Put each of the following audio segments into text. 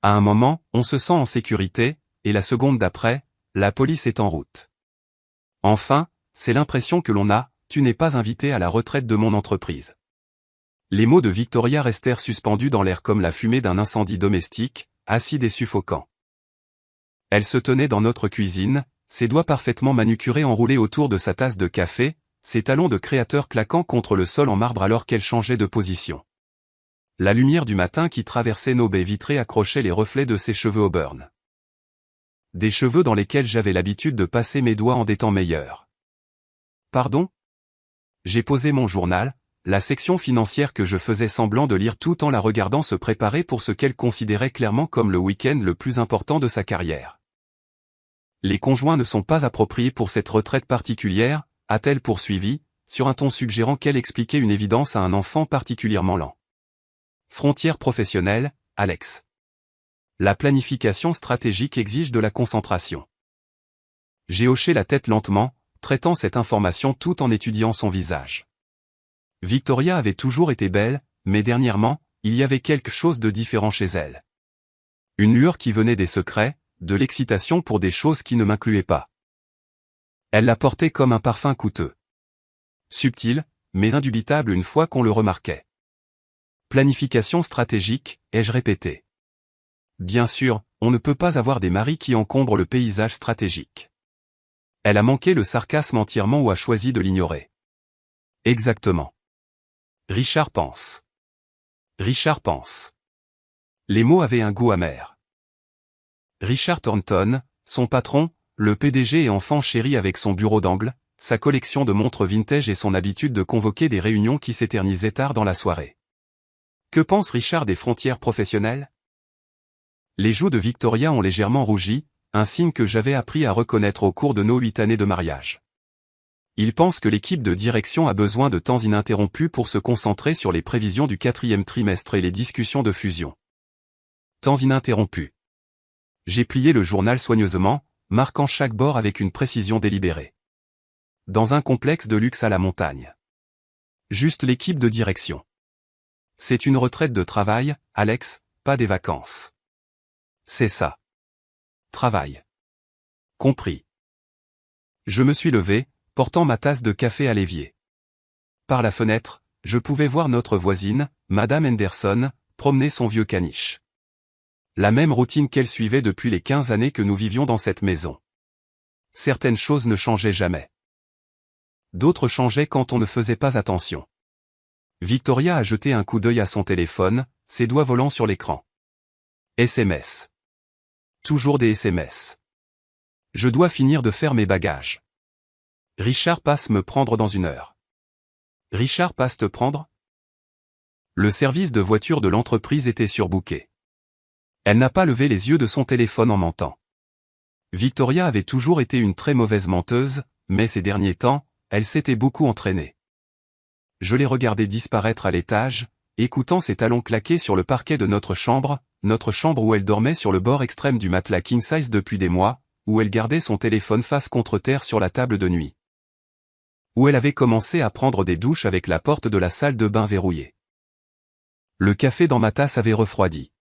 À un moment, on se sent en sécurité, et la seconde d'après, la police est en route. Enfin, c'est l'impression que l'on a, tu n'es pas invité à la retraite de mon entreprise. Les mots de Victoria restèrent suspendus dans l'air comme la fumée d'un incendie domestique, acide et suffocant. Elle se tenait dans notre cuisine, ses doigts parfaitement manucurés enroulés autour de sa tasse de café, ses talons de créateur claquant contre le sol en marbre alors qu'elle changeait de position. La lumière du matin qui traversait nos baies vitrées accrochait les reflets de ses cheveux auburn. Des cheveux dans lesquels j'avais l'habitude de passer mes doigts en des temps meilleurs. Pardon ? J'ai posé mon journal, la section financière que je faisais semblant de lire tout en la regardant se préparer pour ce qu'elle considérait clairement comme le week-end le plus important de sa carrière. Les conjoints ne sont pas appropriés pour cette retraite particulière, a-t-elle poursuivi, sur un ton suggérant qu'elle expliquait une évidence à un enfant particulièrement lent. Frontière professionnelle, Alex. La planification stratégique exige de la concentration. J'ai hoché la tête lentement, traitant cette information tout en étudiant son visage. Victoria avait toujours été belle, mais dernièrement, il y avait quelque chose de différent chez elle. Une lueur qui venait des secrets, de l'excitation pour des choses qui ne m'incluaient pas. Elle la portait comme un parfum coûteux. Subtil, mais indubitable une fois qu'on le remarquait. Planification stratégique, ai-je répété. Bien sûr, on ne peut pas avoir des maris qui encombrent le paysage stratégique. Elle a manqué le sarcasme entièrement ou a choisi de l'ignorer. Exactement. Richard pense. Richard pense. Les mots avaient un goût amer. Richard Thornton, son patron, le PDG et enfant chéri avec son bureau d'angle, sa collection de montres vintage et son habitude de convoquer des réunions qui s'éternisaient tard dans la soirée. Que pense Richard des frontières professionnelles ? Les joues de Victoria ont légèrement rougi, un signe que j'avais appris à reconnaître au cours de nos 8 années de mariage. Il pense que l'équipe de direction a besoin de temps ininterrompu pour se concentrer sur les prévisions du 4e trimestre et les discussions de fusion. Temps ininterrompu. J'ai plié le journal soigneusement, marquant chaque bord avec une précision délibérée. Dans un complexe de luxe à la montagne. Juste l'équipe de direction. C'est une retraite de travail, Alex, pas des vacances. C'est ça. Travail. Compris. Je me suis levé, portant ma tasse de café à l'évier. Par la fenêtre, je pouvais voir notre voisine, Madame Henderson, promener son vieux caniche. La même routine qu'elle suivait depuis les 15 années que nous vivions dans cette maison. Certaines choses ne changeaient jamais. D'autres changeaient quand on ne faisait pas attention. Victoria a jeté un coup d'œil à son téléphone, ses doigts volant sur l'écran. SMS. Toujours des SMS. Je dois finir de faire mes bagages. Richard passe me prendre dans 1 heure. Richard passe te prendre ? Le service de voiture de l'entreprise était surbooké. Elle n'a pas levé les yeux de son téléphone en mentant. Victoria avait toujours été une très mauvaise menteuse, mais ces derniers temps, elle s'était beaucoup entraînée. Je l'ai regardée disparaître à l'étage, écoutant ses talons claquer sur le parquet de notre chambre où elle dormait sur le bord extrême du matelas king size depuis des mois, où elle gardait son téléphone face contre terre sur la table de nuit. Où elle avait commencé à prendre des douches avec la porte de la salle de bain verrouillée. Le café dans ma tasse avait refroidi.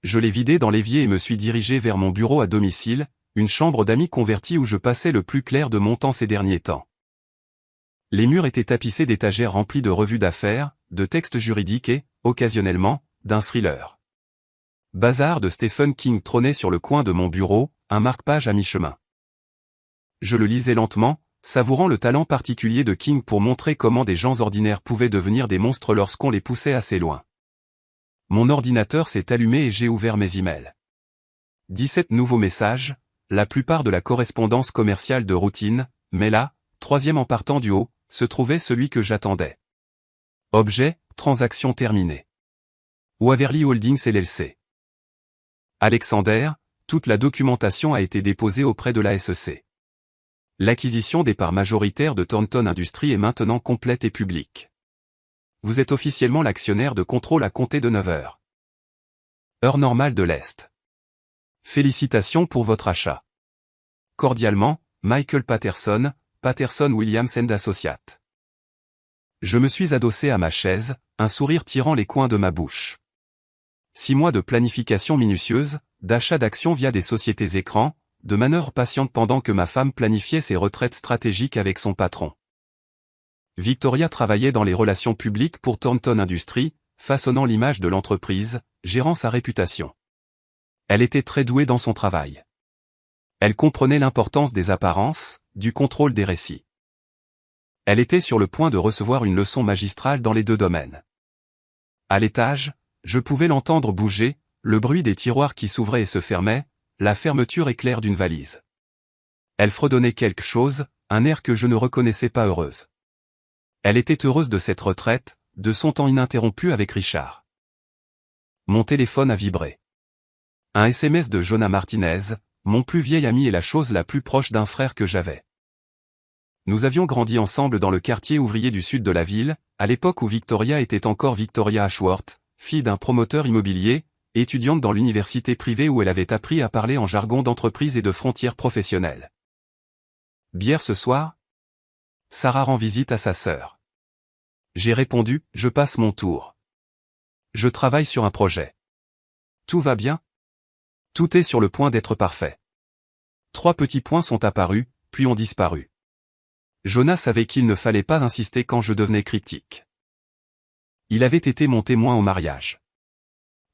Je l'ai vidé dans l'évier et me suis dirigé vers mon bureau à domicile, une chambre d'amis convertie où je passais le plus clair de mon temps ces derniers temps. Les murs étaient tapissés d'étagères remplies de revues d'affaires, de textes juridiques et, occasionnellement, d'un thriller. Bazar de Stephen King trônait sur le coin de mon bureau, un marque-page à mi-chemin. Je le lisais lentement, savourant le talent particulier de King pour montrer comment des gens ordinaires pouvaient devenir des monstres lorsqu'on les poussait assez loin. Mon ordinateur s'est allumé et j'ai ouvert mes emails. 17 nouveaux messages, la plupart de la correspondance commerciale de routine, mais là, 3e en partant du haut, se trouvait celui que j'attendais. Objet, transaction terminée. Waverly Holdings LLC. Alexander, toute la documentation a été déposée auprès de la SEC. L'acquisition des parts majoritaires de Thornton Industries est maintenant complète et publique. Vous êtes officiellement l'actionnaire de contrôle à compter de 9 heures. Heure normale de l'Est. Félicitations pour votre achat. Cordialement, Michael Patterson, Patterson Williams & Associates. Je me suis adossé à ma chaise, un sourire tirant les coins de ma bouche. 6 mois de planification minutieuse, d'achat d'actions via des sociétés écrans, de manœuvres patientes pendant que ma femme planifiait ses retraites stratégiques avec son patron. Victoria travaillait dans les relations publiques pour Thornton Industries, façonnant l'image de l'entreprise, gérant sa réputation. Elle était très douée dans son travail. Elle comprenait l'importance des apparences, du contrôle des récits. Elle était sur le point de recevoir une leçon magistrale dans les deux domaines. À l'étage, je pouvais l'entendre bouger, le bruit des tiroirs qui s'ouvraient et se fermaient, la fermeture éclair d'une valise. Elle fredonnait quelque chose, un air que je ne reconnaissais pas heureuse. Elle était heureuse de cette retraite, de son temps ininterrompu avec Richard. Mon téléphone a vibré. Un SMS de Jonah Martinez, mon plus vieil ami et la chose la plus proche d'un frère que j'avais. Nous avions grandi ensemble dans le quartier ouvrier du sud de la ville, à l'époque où Victoria était encore Victoria Ashworth, fille d'un promoteur immobilier, étudiante dans l'université privée où elle avait appris à parler en jargon d'entreprise et de frontières professionnelles. Bière ce soir? Sarah rend visite à sa sœur. J'ai répondu, je passe mon tour. Je travaille sur un projet. Tout va bien? Tout est sur le point d'être parfait. 3 petits points sont apparus, puis ont disparu. Jonah savait qu'il ne fallait pas insister quand je devenais cryptique. Il avait été mon témoin au mariage.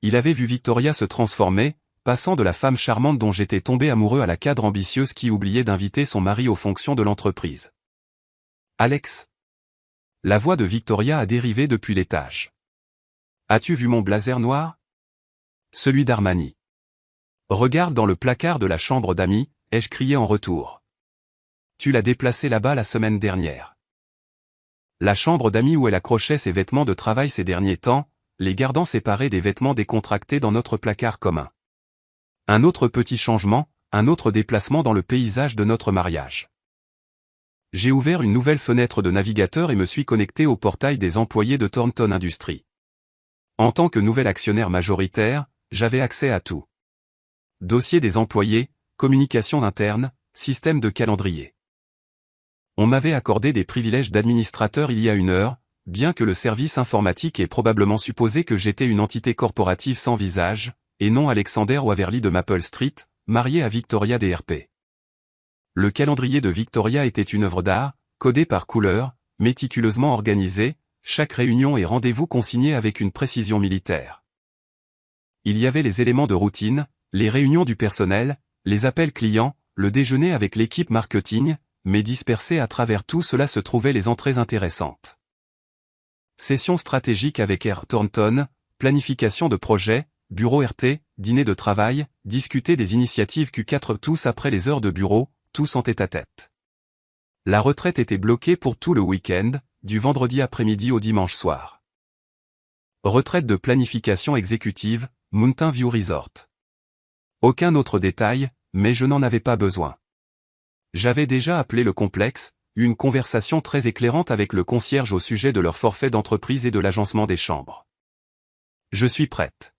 Il avait vu Victoria se transformer, passant de la femme charmante dont j'étais tombé amoureux à la cadre ambitieuse qui oubliait d'inviter son mari aux fonctions de l'entreprise. Alex. La voix de Victoria a dérivé depuis l'étage. As-tu vu mon blazer noir? Celui d'Armani. Regarde dans le placard de la chambre d'amis, ai-je crié en retour. Tu l'as déplacé là-bas la semaine dernière. La chambre d'amis où elle accrochait ses vêtements de travail ces derniers temps, les gardant séparés des vêtements décontractés dans notre placard commun. Un autre petit changement, un autre déplacement dans le paysage de notre mariage. J'ai ouvert une nouvelle fenêtre de navigateur et me suis connecté au portail des employés de Thornton Industries. En tant que nouvel actionnaire majoritaire, j'avais accès à tout. Dossier des employés, communication interne, système de calendrier. On m'avait accordé des privilèges d'administrateur il y a 1 heure, bien que le service informatique ait probablement supposé que j'étais une entité corporative sans visage, et non Alexander Waverly de Maple Street, marié à Victoria DRP. Le calendrier de Victoria était une œuvre d'art, codé par couleur, méticuleusement organisé, chaque réunion et rendez-vous consigné avec une précision militaire. Il y avait les éléments de routine, les réunions du personnel, les appels clients, le déjeuner avec l'équipe marketing, mais dispersés à travers tout cela se trouvaient les entrées intéressantes. Session stratégique avec R. Thornton, planification de projet, bureau RT, dîner de travail, discuter des initiatives Q4 tous après les heures de bureau, tous en tête-à-tête. La retraite était bloquée pour tout le week-end, du vendredi après-midi au dimanche soir. Retraite de planification exécutive, Mountain View Resort. Aucun autre détail, mais je n'en avais pas besoin. J'avais déjà appelé le complexe, une conversation très éclairante avec le concierge au sujet de leur forfait d'entreprise et de l'agencement des chambres. Je suis prête.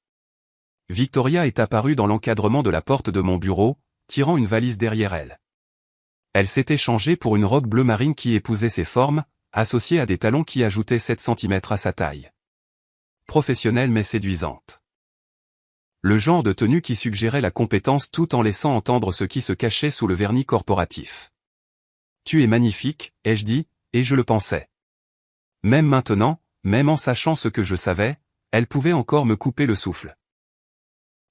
Victoria est apparue dans l'encadrement de la porte de mon bureau, tirant une valise derrière elle. Elle s'était changée pour une robe bleu marine qui épousait ses formes, associée à des talons qui ajoutaient 7 cm à sa taille. Professionnelle mais séduisante. Le genre de tenue qui suggérait la compétence tout en laissant entendre ce qui se cachait sous le vernis corporatif. Tu es magnifique, ai-je dit, et je le pensais. Même maintenant, même en sachant ce que je savais, elle pouvait encore me couper le souffle.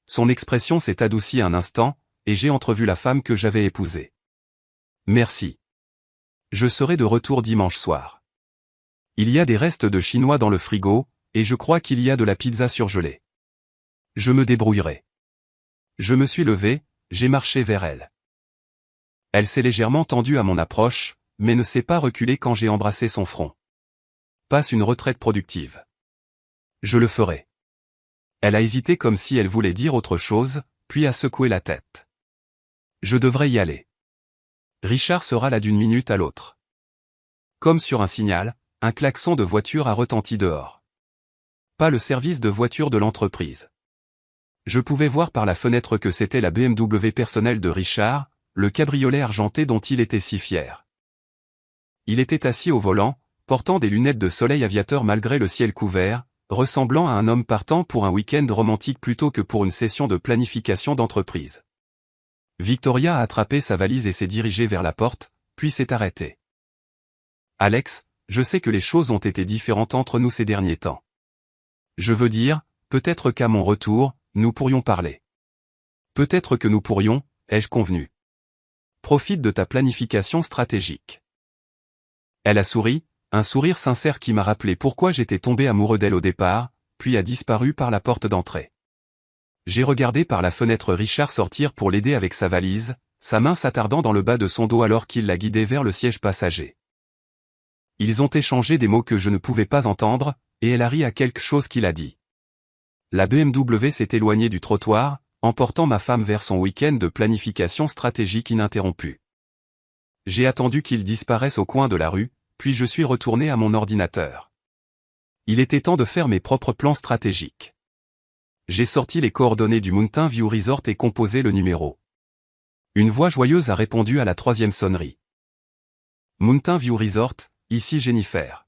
Son expression s'est adoucie un instant, et j'ai entrevu la femme que j'avais épousée. Merci. Je serai de retour dimanche soir. Il y a des restes de chinois dans le frigo, et je crois qu'il y a de la pizza surgelée. Je me débrouillerai. Je me suis levé, j'ai marché vers elle. Elle s'est légèrement tendue à mon approche, mais ne s'est pas reculée quand j'ai embrassé son front. Passe une retraite productive. Je le ferai. Elle a hésité comme si elle voulait dire autre chose, puis a secoué la tête. Je devrais y aller. Richard sera là d'une minute à l'autre. Comme sur un signal, un klaxon de voiture a retenti dehors. Pas le service de voiture de l'entreprise. Je pouvais voir par la fenêtre que c'était la BMW personnelle de Richard, le cabriolet argenté dont il était si fier. Il était assis au volant, portant des lunettes de soleil aviateur malgré le ciel couvert, ressemblant à un homme partant pour un week-end romantique plutôt que pour une session de planification d'entreprise. Victoria a attrapé sa valise et s'est dirigée vers la porte, puis s'est arrêtée. Alex, je sais que les choses ont été différentes entre nous ces derniers temps. Je veux dire, peut-être qu'à mon retour, nous pourrions parler. Peut-être que nous pourrions, ai-je convenu. Profite de ta planification stratégique. Elle a souri, un sourire sincère qui m'a rappelé pourquoi j'étais tombé amoureux d'elle au départ, puis a disparu par la porte d'entrée. J'ai regardé par la fenêtre Richard sortir pour l'aider avec sa valise, sa main s'attardant dans le bas de son dos alors qu'il la guidait vers le siège passager. Ils ont échangé des mots que je ne pouvais pas entendre, et elle a ri à quelque chose qu'il a dit. La BMW s'est éloignée du trottoir, emportant ma femme vers son week-end de planification stratégique ininterrompu. J'ai attendu qu'il disparaisse au coin de la rue, puis je suis retourné à mon ordinateur. Il était temps de faire mes propres plans stratégiques. J'ai sorti les coordonnées du Mountain View Resort et composé le numéro. Une voix joyeuse a répondu à la 3e sonnerie. Mountain View Resort, ici Jennifer.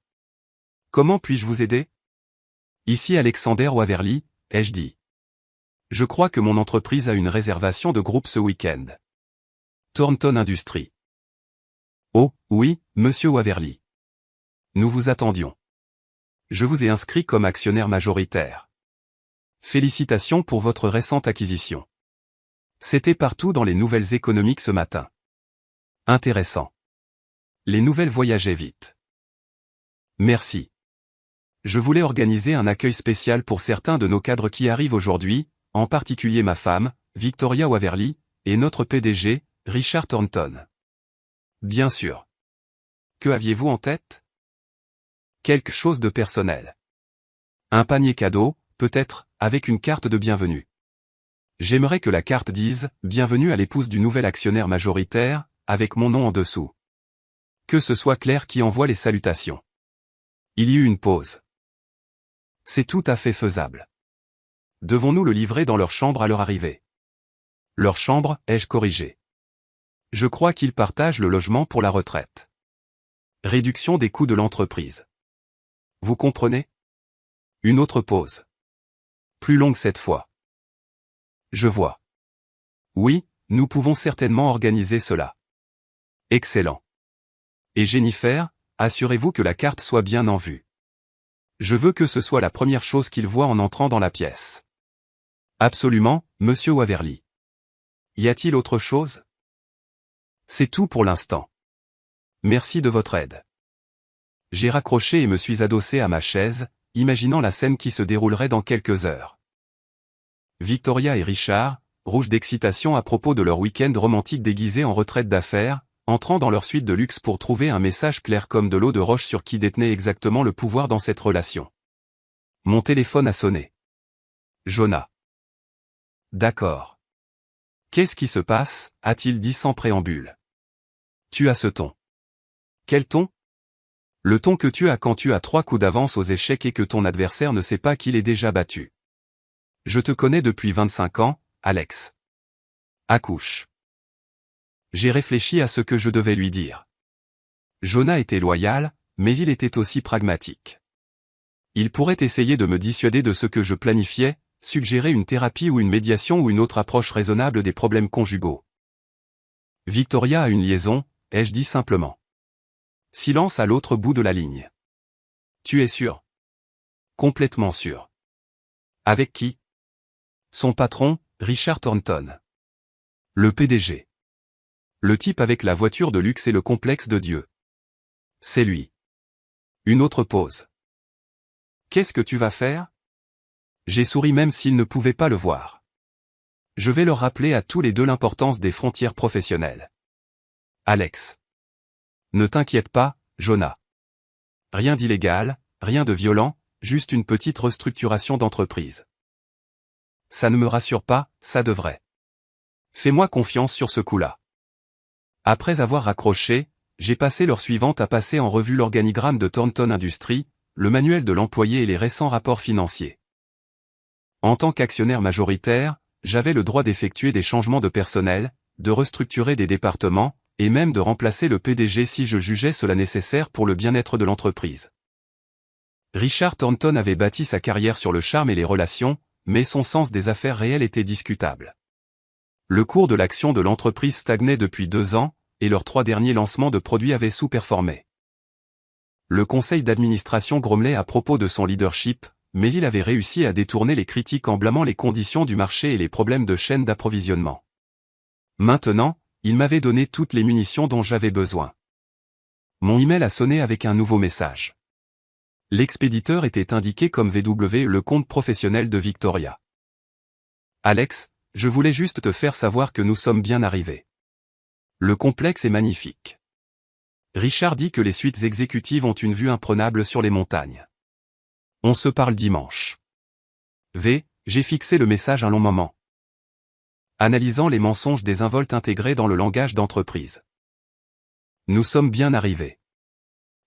Comment puis-je vous aider? Ici Alexander Waverly, ai-je dit. Je crois que mon entreprise a une réservation de groupe ce week-end. Thornton Industries. Oh, oui, monsieur Waverly. Nous vous attendions. Je vous ai inscrit comme actionnaire majoritaire. Félicitations pour votre récente acquisition. C'était partout dans les nouvelles économiques ce matin. Intéressant. Les nouvelles voyageaient vite. Merci. Je voulais organiser un accueil spécial pour certains de nos cadres qui arrivent aujourd'hui, en particulier ma femme, Victoria Waverly, et notre PDG, Richard Thornton. Bien sûr. Que aviez-vous en tête? Quelque chose de personnel. Un panier cadeau, peut-être, avec une carte de bienvenue. J'aimerais que la carte dise « Bienvenue à l'épouse du nouvel actionnaire majoritaire », avec mon nom en dessous. Que ce soit Claire qui envoie les salutations. Il y eut une pause. C'est tout à fait faisable. Devons-nous le livrer dans leur chambre à leur arrivée? Leur chambre, ai-je corrigé. Je crois qu'ils partagent le logement pour la retraite. Réduction des coûts de l'entreprise. Vous comprenez? Une autre pause. Plus longue cette fois. Je vois. Oui, nous pouvons certainement organiser cela. Excellent. Et Jennifer, assurez-vous que la carte soit bien en vue. Je veux que ce soit la première chose qu'il voit en entrant dans la pièce. Absolument, monsieur Waverly. Y a-t-il autre chose? C'est tout pour l'instant. Merci de votre aide. J'ai raccroché et me suis adossé à ma chaise, imaginant la scène qui se déroulerait dans quelques heures. Victoria et Richard, rouges d'excitation à propos de leur week-end romantique déguisé en retraite d'affaires, entrant dans leur suite de luxe pour trouver un message clair comme de l'eau de roche sur qui détenait exactement le pouvoir dans cette relation. Mon téléphone a sonné. Jonah. D'accord. Qu'est-ce qui se passe, a-t-il dit sans préambule. Tu as ce ton. Quel ton? Le ton que tu as quand tu as 3 coups d'avance aux échecs et que ton adversaire ne sait pas qu'il est déjà battu. Je te connais depuis 25 ans, Alex. Accouche. J'ai réfléchi à ce que je devais lui dire. Jonah était loyal, mais il était aussi pragmatique. Il pourrait essayer de me dissuader de ce que je planifiais, suggérer une thérapie ou une médiation ou une autre approche raisonnable des problèmes conjugaux. Victoria a une liaison, ai-je dit simplement. Silence à l'autre bout de la ligne. Tu es sûr? Complètement sûr. Avec qui? Son patron, Richard Thornton. Le PDG. Le type avec la voiture de luxe et le complexe de Dieu. C'est lui. Une autre pause. Qu'est-ce que tu vas faire? J'ai souri même s'ils ne pouvaient pas le voir. Je vais leur rappeler à tous les deux l'importance des frontières professionnelles. Alex. Ne t'inquiète pas, Jonah. Rien d'illégal, rien de violent, juste une petite restructuration d'entreprise. Ça ne me rassure pas, ça devrait. Fais-moi confiance sur ce coup-là. Après avoir raccroché, j'ai passé l'heure suivante à passer en revue l'organigramme de Thornton Industries, le manuel de l'employé et les récents rapports financiers. En tant qu'actionnaire majoritaire, j'avais le droit d'effectuer des changements de personnel, de restructurer des départements, et même de remplacer le PDG si je jugeais cela nécessaire pour le bien-être de l'entreprise. Richard Thornton avait bâti sa carrière sur le charme et les relations, mais son sens des affaires réelles était discutable. Le cours de l'action de l'entreprise stagnait depuis 2 ans, et leurs 3 derniers lancements de produits avaient sous-performé. Le conseil d'administration grommelait à propos de son leadership, mais il avait réussi à détourner les critiques en blâmant les conditions du marché et les problèmes de chaîne d'approvisionnement. Maintenant, il m'avait donné toutes les munitions dont j'avais besoin. Mon email a sonné avec un nouveau message. L'expéditeur était indiqué comme VW, le compte professionnel de Victoria. Alex, je voulais juste te faire savoir que nous sommes bien arrivés. Le complexe est magnifique. Richard dit que les suites exécutives ont une vue imprenable sur les montagnes. On se parle dimanche. J'ai fixé le message un long moment. Analysant les mensonges désinvoltes intégrés dans le langage d'entreprise. Nous sommes bien arrivés.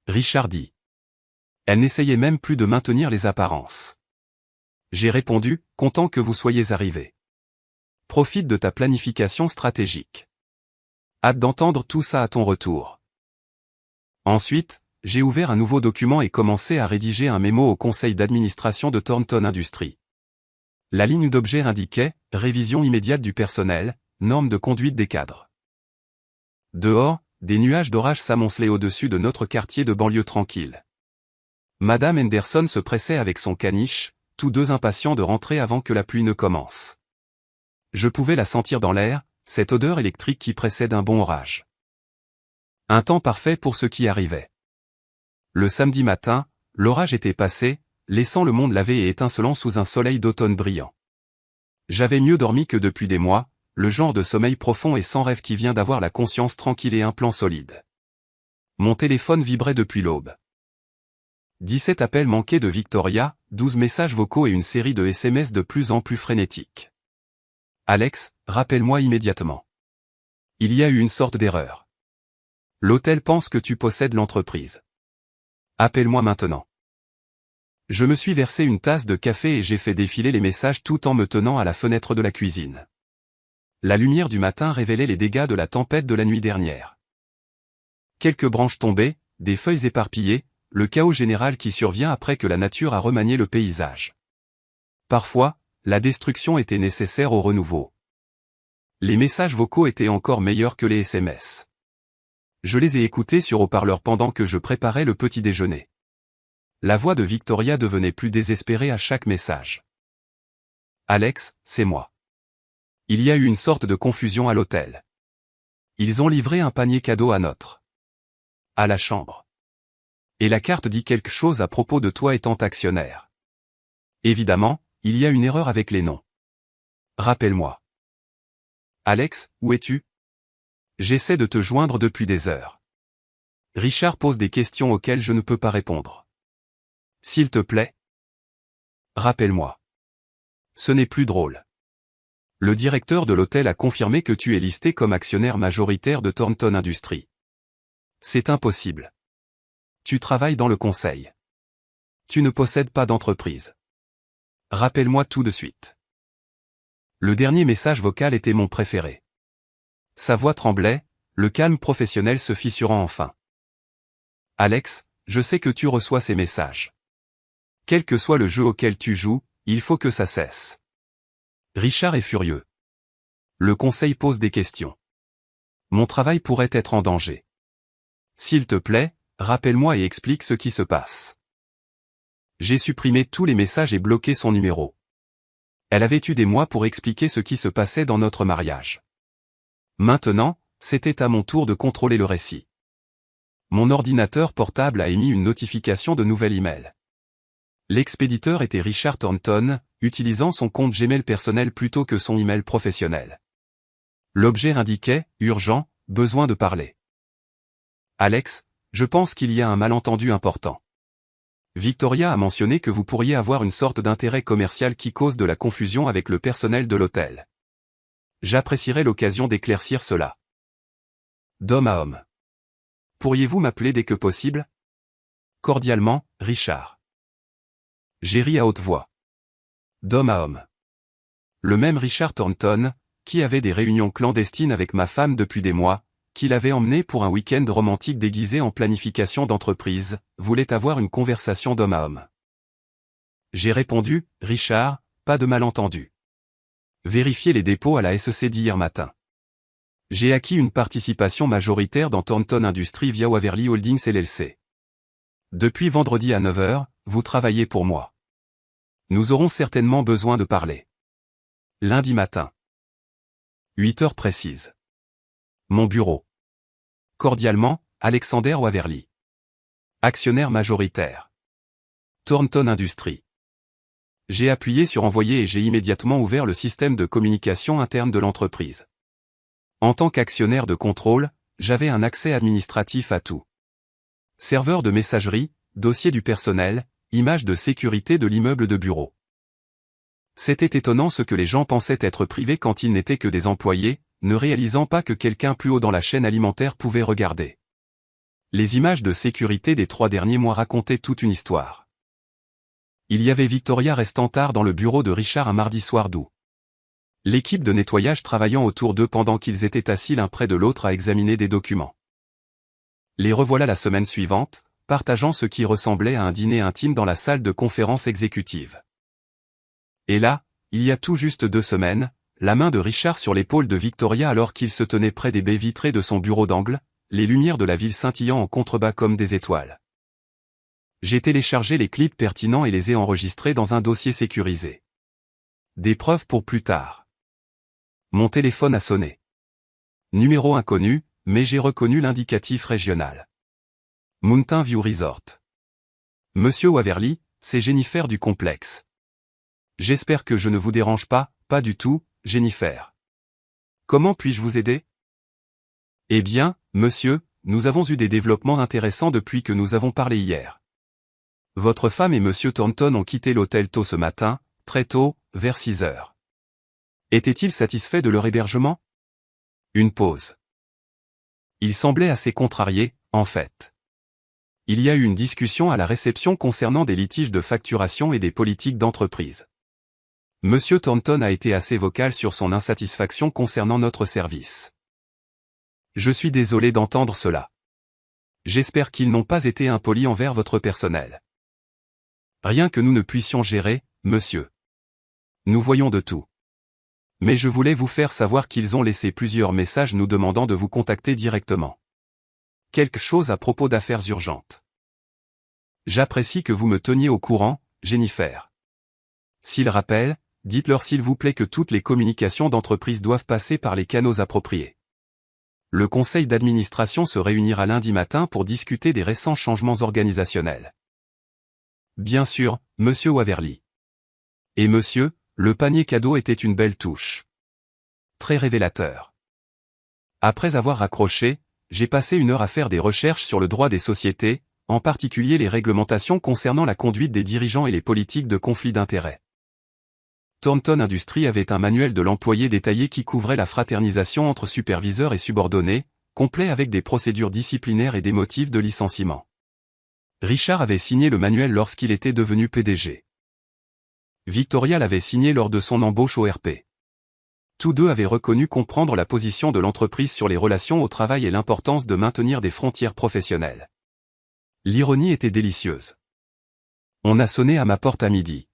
Richard dit. Elle n'essayait même plus de maintenir les apparences. J'ai répondu, content que vous soyez arrivés. Profite de ta planification stratégique. Hâte d'entendre tout ça à ton retour. Ensuite, j'ai ouvert un nouveau document et commencé à rédiger un mémo au conseil d'administration de Thornton Industries. La ligne d'objet indiquait « Révision immédiate du personnel, normes de conduite des cadres ». Dehors, des nuages d'orage s'amoncelaient au-dessus de notre quartier de banlieue tranquille. Madame Henderson se pressait avec son caniche, tous deux impatients de rentrer avant que la pluie ne commence. Je pouvais la sentir dans l'air, cette odeur électrique qui précède un bon orage. Un temps parfait pour ce qui arrivait. Le samedi matin, l'orage était passé, laissant le monde lavé et étincelant sous un soleil d'automne brillant. J'avais mieux dormi que depuis des mois, le genre de sommeil profond et sans rêve qui vient d'avoir la conscience tranquille et un plan solide. Mon téléphone vibrait depuis l'aube. 17 appels manqués de Victoria, 12 messages vocaux et une série de SMS de plus en plus frénétiques. Alex, rappelle-moi immédiatement. Il y a eu une sorte d'erreur. L'hôtel pense que tu possèdes l'entreprise. Appelle-moi maintenant. Je me suis versé une tasse de café et j'ai fait défiler les messages tout en me tenant à la fenêtre de la cuisine. La lumière du matin révélait les dégâts de la tempête de la nuit dernière. Quelques branches tombées, des feuilles éparpillées, le chaos général qui survient après que la nature a remanié le paysage. Parfois, la destruction était nécessaire au renouveau. Les messages vocaux étaient encore meilleurs que les SMS. Je les ai écoutés sur haut-parleur pendant que je préparais le petit déjeuner. La voix de Victoria devenait plus désespérée à chaque message. Alex, c'est moi. Il y a eu une sorte de confusion à l'hôtel. Ils ont livré un panier cadeau à la chambre. Et la carte dit quelque chose à propos de toi étant actionnaire. Évidemment, il y a une erreur avec les noms. Rappelle-moi. Alex, où es-tu? J'essaie de te joindre depuis des heures. Richard pose des questions auxquelles je ne peux pas répondre. S'il te plaît. Rappelle-moi. Ce n'est plus drôle. Le directeur de l'hôtel a confirmé que tu es listé comme actionnaire majoritaire de Thornton Industries. C'est impossible. Tu travailles dans le conseil. Tu ne possèdes pas d'entreprise. Rappelle-moi tout de suite. Le dernier message vocal était mon préféré. Sa voix tremblait, le calme professionnel se fissurant enfin. Alex, je sais que tu reçois ces messages. Quel que soit le jeu auquel tu joues, il faut que ça cesse. Richard est furieux. Le conseil pose des questions. Mon travail pourrait être en danger. S'il te plaît, rappelle-moi et explique ce qui se passe. J'ai supprimé tous les messages et bloqué son numéro. Elle avait eu des mois pour expliquer ce qui se passait dans notre mariage. Maintenant, c'était à mon tour de contrôler le récit. Mon ordinateur portable a émis une notification de nouvel email. L'expéditeur était Richard Thornton, utilisant son compte Gmail personnel plutôt que son email professionnel. L'objet indiquait « Urgent, besoin de parler ». Alex, je pense qu'il y a un malentendu important. Victoria a mentionné que vous pourriez avoir une sorte d'intérêt commercial qui cause de la confusion avec le personnel de l'hôtel. J'apprécierais l'occasion d'éclaircir cela. D'homme à homme. Pourriez-vous m'appeler dès que possible? Cordialement, Richard. J'ai ri à haute voix. D'homme à homme. Le même Richard Thornton, qui avait des réunions clandestines avec ma femme depuis des mois, qu'il avait emmené pour un week-end romantique déguisé en planification d'entreprise, voulait avoir une conversation d'homme à homme. J'ai répondu, Richard, pas de malentendu. Vérifiez les dépôts à la SEC d'hier matin. J'ai acquis une participation majoritaire dans Thornton Industries via Waverly Holdings LLC. Depuis vendredi à 9 h, vous travaillez pour moi. Nous aurons certainement besoin de parler. Lundi matin. 8 heures précises. Mon bureau. Cordialement, Alexander Waverly. Actionnaire majoritaire. Thornton Industries. J'ai appuyé sur envoyer et j'ai immédiatement ouvert le système de communication interne de l'entreprise. En tant qu'actionnaire de contrôle, j'avais un accès administratif à tout. Serveur de messagerie, dossier du personnel, images de sécurité de l'immeuble de bureau. C'était étonnant ce que les gens pensaient être privés quand ils n'étaient que des employés, ne réalisant pas que quelqu'un plus haut dans la chaîne alimentaire pouvait regarder. Les images de sécurité des 3 derniers mois racontaient toute une histoire. Il y avait Victoria restant tard dans le bureau de Richard un mardi soir d'août. L'équipe de nettoyage travaillant autour d'eux pendant qu'ils étaient assis l'un près de l'autre à examiner des documents. Les revoilà la semaine suivante, partageant ce qui ressemblait à un dîner intime dans la salle de conférence exécutive. Et là, il y a tout juste 2 semaines, la main de Richard sur l'épaule de Victoria alors qu'il se tenait près des baies vitrées de son bureau d'angle, les lumières de la ville scintillant en contrebas comme des étoiles. J'ai téléchargé les clips pertinents et les ai enregistrés dans un dossier sécurisé. Des preuves pour plus tard. Mon téléphone a sonné. Numéro inconnu, mais j'ai reconnu l'indicatif régional. Mountain View Resort. Monsieur Waverly, c'est Jennifer du complexe. J'espère que je ne vous dérange pas, pas du tout, Jennifer. Comment puis-je vous aider? Eh bien, monsieur, nous avons eu des développements intéressants depuis que nous avons parlé hier. Votre femme et monsieur Thornton ont quitté l'hôtel tôt ce matin, très tôt, vers 6 heures. Étaient-ils satisfaits de leur hébergement? Une pause. Ils semblaient assez contrariés, en fait. Il y a eu une discussion à la réception concernant des litiges de facturation et des politiques d'entreprise. Monsieur Thornton a été assez vocal sur son insatisfaction concernant notre service. Je suis désolé d'entendre cela. J'espère qu'ils n'ont pas été impolis envers votre personnel. Rien que nous ne puissions gérer, monsieur. Nous voyons de tout. Mais je voulais vous faire savoir qu'ils ont laissé plusieurs messages nous demandant de vous contacter directement. Quelque chose à propos d'affaires urgentes. J'apprécie que vous me teniez au courant, Jennifer. S'ils rappellent, dites-leur s'il vous plaît que toutes les communications d'entreprise doivent passer par les canaux appropriés. Le conseil d'administration se réunira lundi matin pour discuter des récents changements organisationnels. Bien sûr, monsieur Waverly. Et monsieur, le panier cadeau était une belle touche. Très révélateur. Après avoir raccroché, j'ai passé 1 heure à faire des recherches sur le droit des sociétés, en particulier les réglementations concernant la conduite des dirigeants et les politiques de conflit d'intérêts. Thornton Industries avait un manuel de l'employé détaillé qui couvrait la fraternisation entre superviseurs et subordonnés, complet avec des procédures disciplinaires et des motifs de licenciement. Richard avait signé le manuel lorsqu'il était devenu PDG. Victoria l'avait signé lors de son embauche au RP. Tous deux avaient reconnu comprendre la position de l'entreprise sur les relations au travail et l'importance de maintenir des frontières professionnelles. L'ironie était délicieuse. On a sonné à ma porte à midi.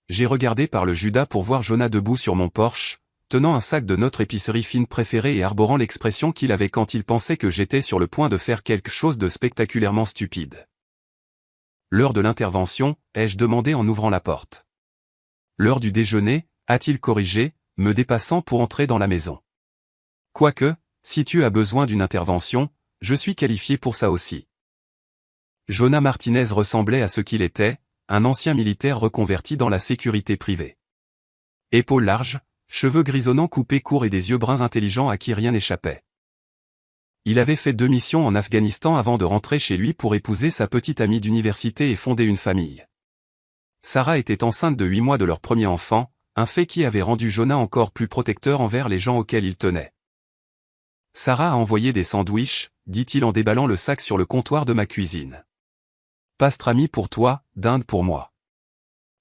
J'ai regardé par le Judas pour voir Jonah debout sur mon porche, tenant un sac de notre épicerie fine préférée et arborant l'expression qu'il avait quand il pensait que j'étais sur le point de faire quelque chose de spectaculairement stupide. L'heure de l'intervention, ai-je demandé en ouvrant la porte. L'heure du déjeuner, a-t-il corrigé, me dépassant pour entrer dans la maison. Quoique, si tu as besoin d'une intervention, je suis qualifié pour ça aussi. Jonah Martinez ressemblait à ce qu'il était, un ancien militaire reconverti dans la sécurité privée. Épaules larges, cheveux grisonnants coupés courts et des yeux bruns intelligents à qui rien n'échappait. Il avait fait 2 missions en Afghanistan avant de rentrer chez lui pour épouser sa petite amie d'université et fonder une famille. Sarah était enceinte de 8 mois de leur premier enfant, un fait qui avait rendu Jonah encore plus protecteur envers les gens auxquels il tenait. Sarah a envoyé des sandwichs, dit-il en déballant le sac sur le comptoir de ma cuisine. Pastrami pour toi, dinde pour moi.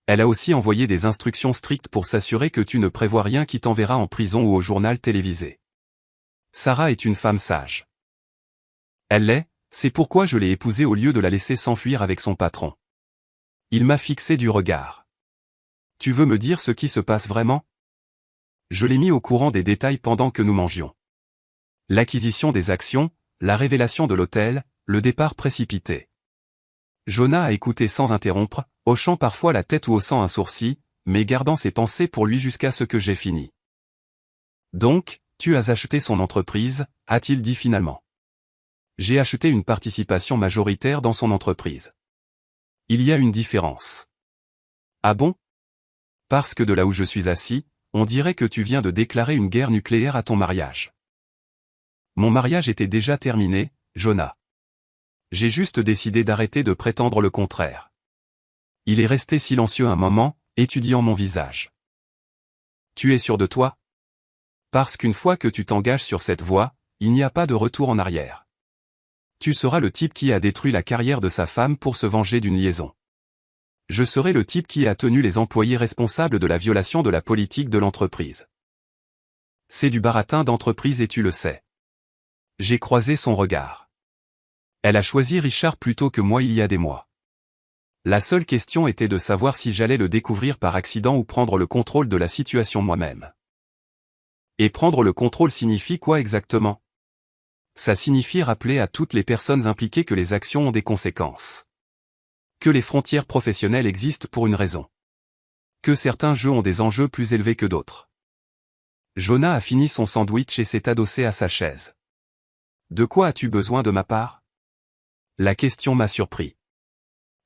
Elle a aussi envoyé des instructions strictes pour s'assurer que tu ne prévois rien qui t'enverra en prison ou au journal télévisé. Sarah est une femme sage. Elle l'est, c'est pourquoi je l'ai épousée au lieu de la laisser s'enfuir avec son patron. Il m'a fixé du regard. Tu veux me dire ce qui se passe vraiment? Je l'ai mis au courant des détails pendant que nous mangions. L'acquisition des actions, la révélation de l'hôtel, le départ précipité. Jonah a écouté sans interrompre, hochant parfois la tête ou haussant un sourcil, mais gardant ses pensées pour lui jusqu'à ce que j'ai fini. Donc, tu as acheté son entreprise, a-t-il dit finalement. J'ai acheté une participation majoritaire dans son entreprise. Il y a une différence. Ah bon? Parce que de là où je suis assis, on dirait que tu viens de déclarer une guerre nucléaire à ton mariage. Mon mariage était déjà terminé, Jonah. J'ai juste décidé d'arrêter de prétendre le contraire. Il est resté silencieux un moment, étudiant mon visage. Tu es sûr de toi? Parce qu'une fois que tu t'engages sur cette voie, il n'y a pas de retour en arrière. Tu seras le type qui a détruit la carrière de sa femme pour se venger d'une liaison. Je serai le type qui a tenu les employés responsables de la violation de la politique de l'entreprise. C'est du baratin d'entreprise et tu le sais. J'ai croisé son regard. Elle a choisi Richard plutôt que moi il y a des mois. La seule question était de savoir si j'allais le découvrir par accident ou prendre le contrôle de la situation moi-même. Et prendre le contrôle signifie quoi exactement? Ça signifie rappeler à toutes les personnes impliquées que les actions ont des conséquences. Que les frontières professionnelles existent pour une raison. Que certains jeux ont des enjeux plus élevés que d'autres. Jonah a fini son sandwich et s'est adossé à sa chaise. De quoi as-tu besoin de ma part? La question m'a surpris.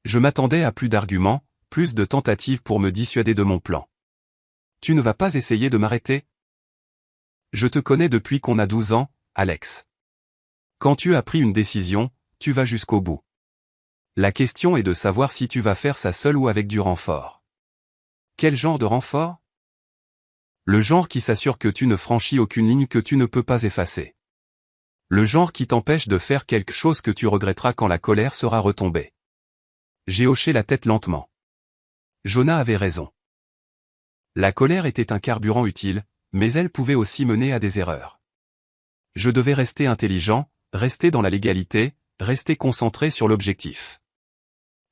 Je m'attendais à plus d'arguments, plus de tentatives pour me dissuader de mon plan. Tu ne vas pas essayer de m'arrêter? Je te connais depuis qu'on a 12 ans, Alex. Quand tu as pris une décision, tu vas jusqu'au bout. La question est de savoir si tu vas faire ça seul ou avec du renfort. Quel genre de renfort? Le genre qui s'assure que tu ne franchis aucune ligne que tu ne peux pas effacer. Le genre qui t'empêche de faire quelque chose que tu regretteras quand la colère sera retombée. J'ai hoché la tête lentement. Jonah avait raison. La colère était un carburant utile, mais elle pouvait aussi mener à des erreurs. Je devais rester intelligent, rester dans la légalité, rester concentré sur l'objectif.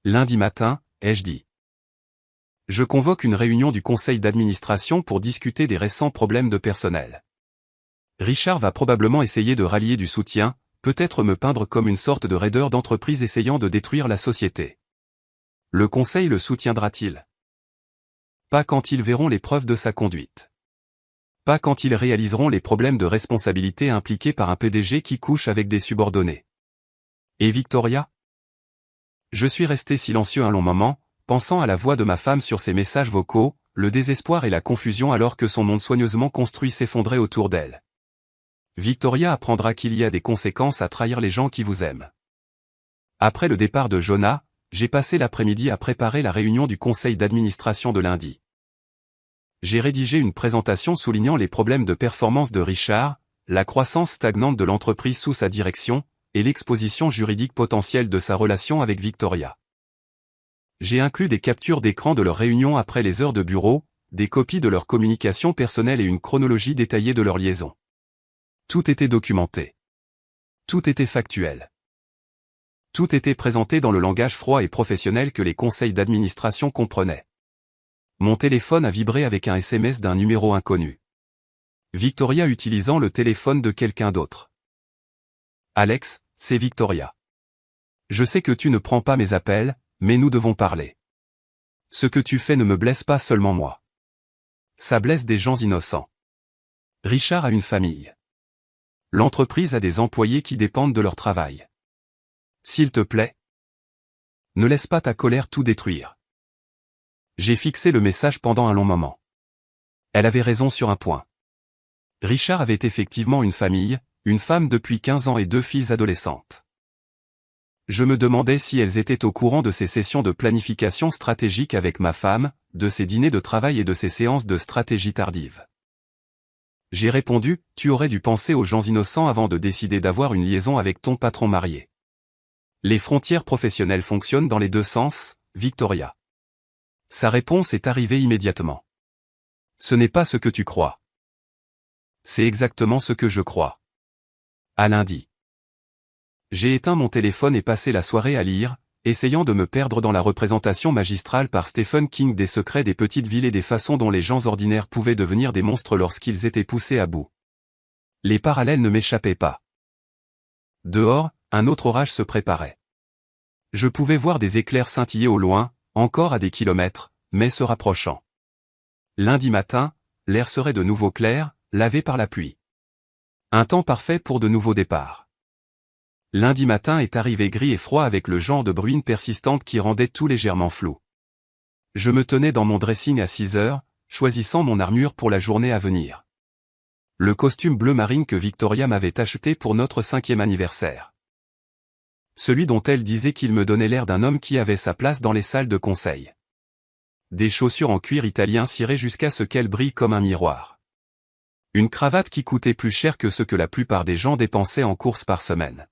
Lundi matin, ai-je dit. Je convoque une réunion du conseil d'administration pour discuter des récents problèmes de personnel. Richard va probablement essayer de rallier du soutien, peut-être me peindre comme une sorte de raideur d'entreprise essayant de détruire la société. Le conseil le soutiendra-t-il? Pas quand ils verront les preuves de sa conduite. Pas quand ils réaliseront les problèmes de responsabilité impliqués par un PDG qui couche avec des subordonnés. Et Victoria? Je suis resté silencieux un long moment, pensant à la voix de ma femme sur ses messages vocaux, le désespoir et la confusion alors que son monde soigneusement construit s'effondrait autour d'elle. Victoria apprendra qu'il y a des conséquences à trahir les gens qui vous aiment. Après le départ de Jonah, j'ai passé l'après-midi à préparer la réunion du conseil d'administration de lundi. J'ai rédigé une présentation soulignant les problèmes de performance de Richard, la croissance stagnante de l'entreprise sous sa direction, et l'exposition juridique potentielle de sa relation avec Victoria. J'ai inclus des captures d'écran de leur réunion après les heures de bureau, des copies de leur communication personnelle et une chronologie détaillée de leur liaison. Tout était documenté. Tout était factuel. Tout était présenté dans le langage froid et professionnel que les conseils d'administration comprenaient. Mon téléphone a vibré avec un SMS d'un numéro inconnu. Victoria utilisant le téléphone de quelqu'un d'autre. Alex, c'est Victoria. Je sais que tu ne prends pas mes appels, mais nous devons parler. Ce que tu fais ne me blesse pas seulement moi. Ça blesse des gens innocents. Richard a une famille. L'entreprise a des employés qui dépendent de leur travail. S'il te plaît, ne laisse pas ta colère tout détruire. J'ai fixé le message pendant un long moment. Elle avait raison sur un point. Richard avait effectivement une famille, une femme depuis 15 ans et 2 filles adolescentes. Je me demandais si elles étaient au courant de ses sessions de planification stratégique avec ma femme, de ses dîners de travail et de ses séances de stratégie tardive. J'ai répondu, tu aurais dû penser aux gens innocents avant de décider d'avoir une liaison avec ton patron marié. Les frontières professionnelles fonctionnent dans les deux sens, Victoria. Sa réponse est arrivée immédiatement. Ce n'est pas ce que tu crois. C'est exactement ce que je crois. À lundi. J'ai éteint mon téléphone et passé la soirée à lire, essayant de me perdre dans la représentation magistrale par Stephen King des secrets des petites villes et des façons dont les gens ordinaires pouvaient devenir des monstres lorsqu'ils étaient poussés à bout. Les parallèles ne m'échappaient pas. Dehors, un autre orage se préparait. Je pouvais voir des éclairs scintiller au loin, encore à des kilomètres, mais se rapprochant. Lundi matin, l'air serait de nouveau clair, lavé par la pluie. Un temps parfait pour de nouveaux départs. Lundi matin est arrivé gris et froid avec le genre de bruine persistante qui rendait tout légèrement flou. Je me tenais dans mon dressing à 6 heures, choisissant mon armure pour la journée à venir. Le costume bleu marine que Victoria m'avait acheté pour notre 5e anniversaire. Celui dont elle disait qu'il me donnait l'air d'un homme qui avait sa place dans les salles de conseil. Des chaussures en cuir italien cirées jusqu'à ce qu'elles brillent comme un miroir. Une cravate qui coûtait plus cher que ce que la plupart des gens dépensaient en courses par semaine.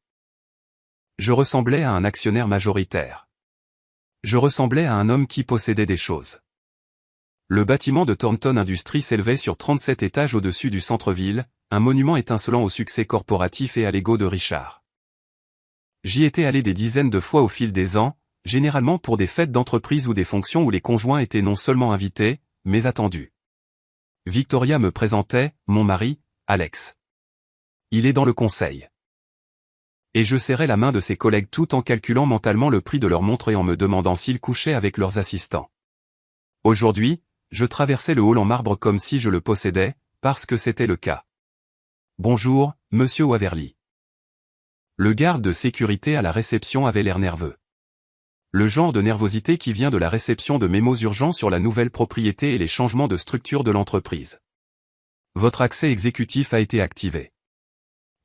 Je ressemblais à un actionnaire majoritaire. Je ressemblais à un homme qui possédait des choses. Le bâtiment de Thornton Industries s'élevait sur 37 étages au-dessus du centre-ville, un monument étincelant au succès corporatif et à l'ego de Richard. J'y étais allé des dizaines de fois au fil des ans, généralement pour des fêtes d'entreprise ou des fonctions où les conjoints étaient non seulement invités, mais attendus. Victoria me présentait, mon mari, Alex. Il est dans le conseil. Et je serrais la main de ses collègues tout en calculant mentalement le prix de leur montre et en me demandant s'ils couchaient avec leurs assistants. Aujourd'hui, je traversais le hall en marbre comme si je le possédais, parce que c'était le cas. Bonjour, monsieur Waverly. Le garde de sécurité à la réception avait l'air nerveux. Le genre de nervosité qui vient de la réception de mémos urgents sur la nouvelle propriété et les changements de structure de l'entreprise. Votre accès exécutif a été activé.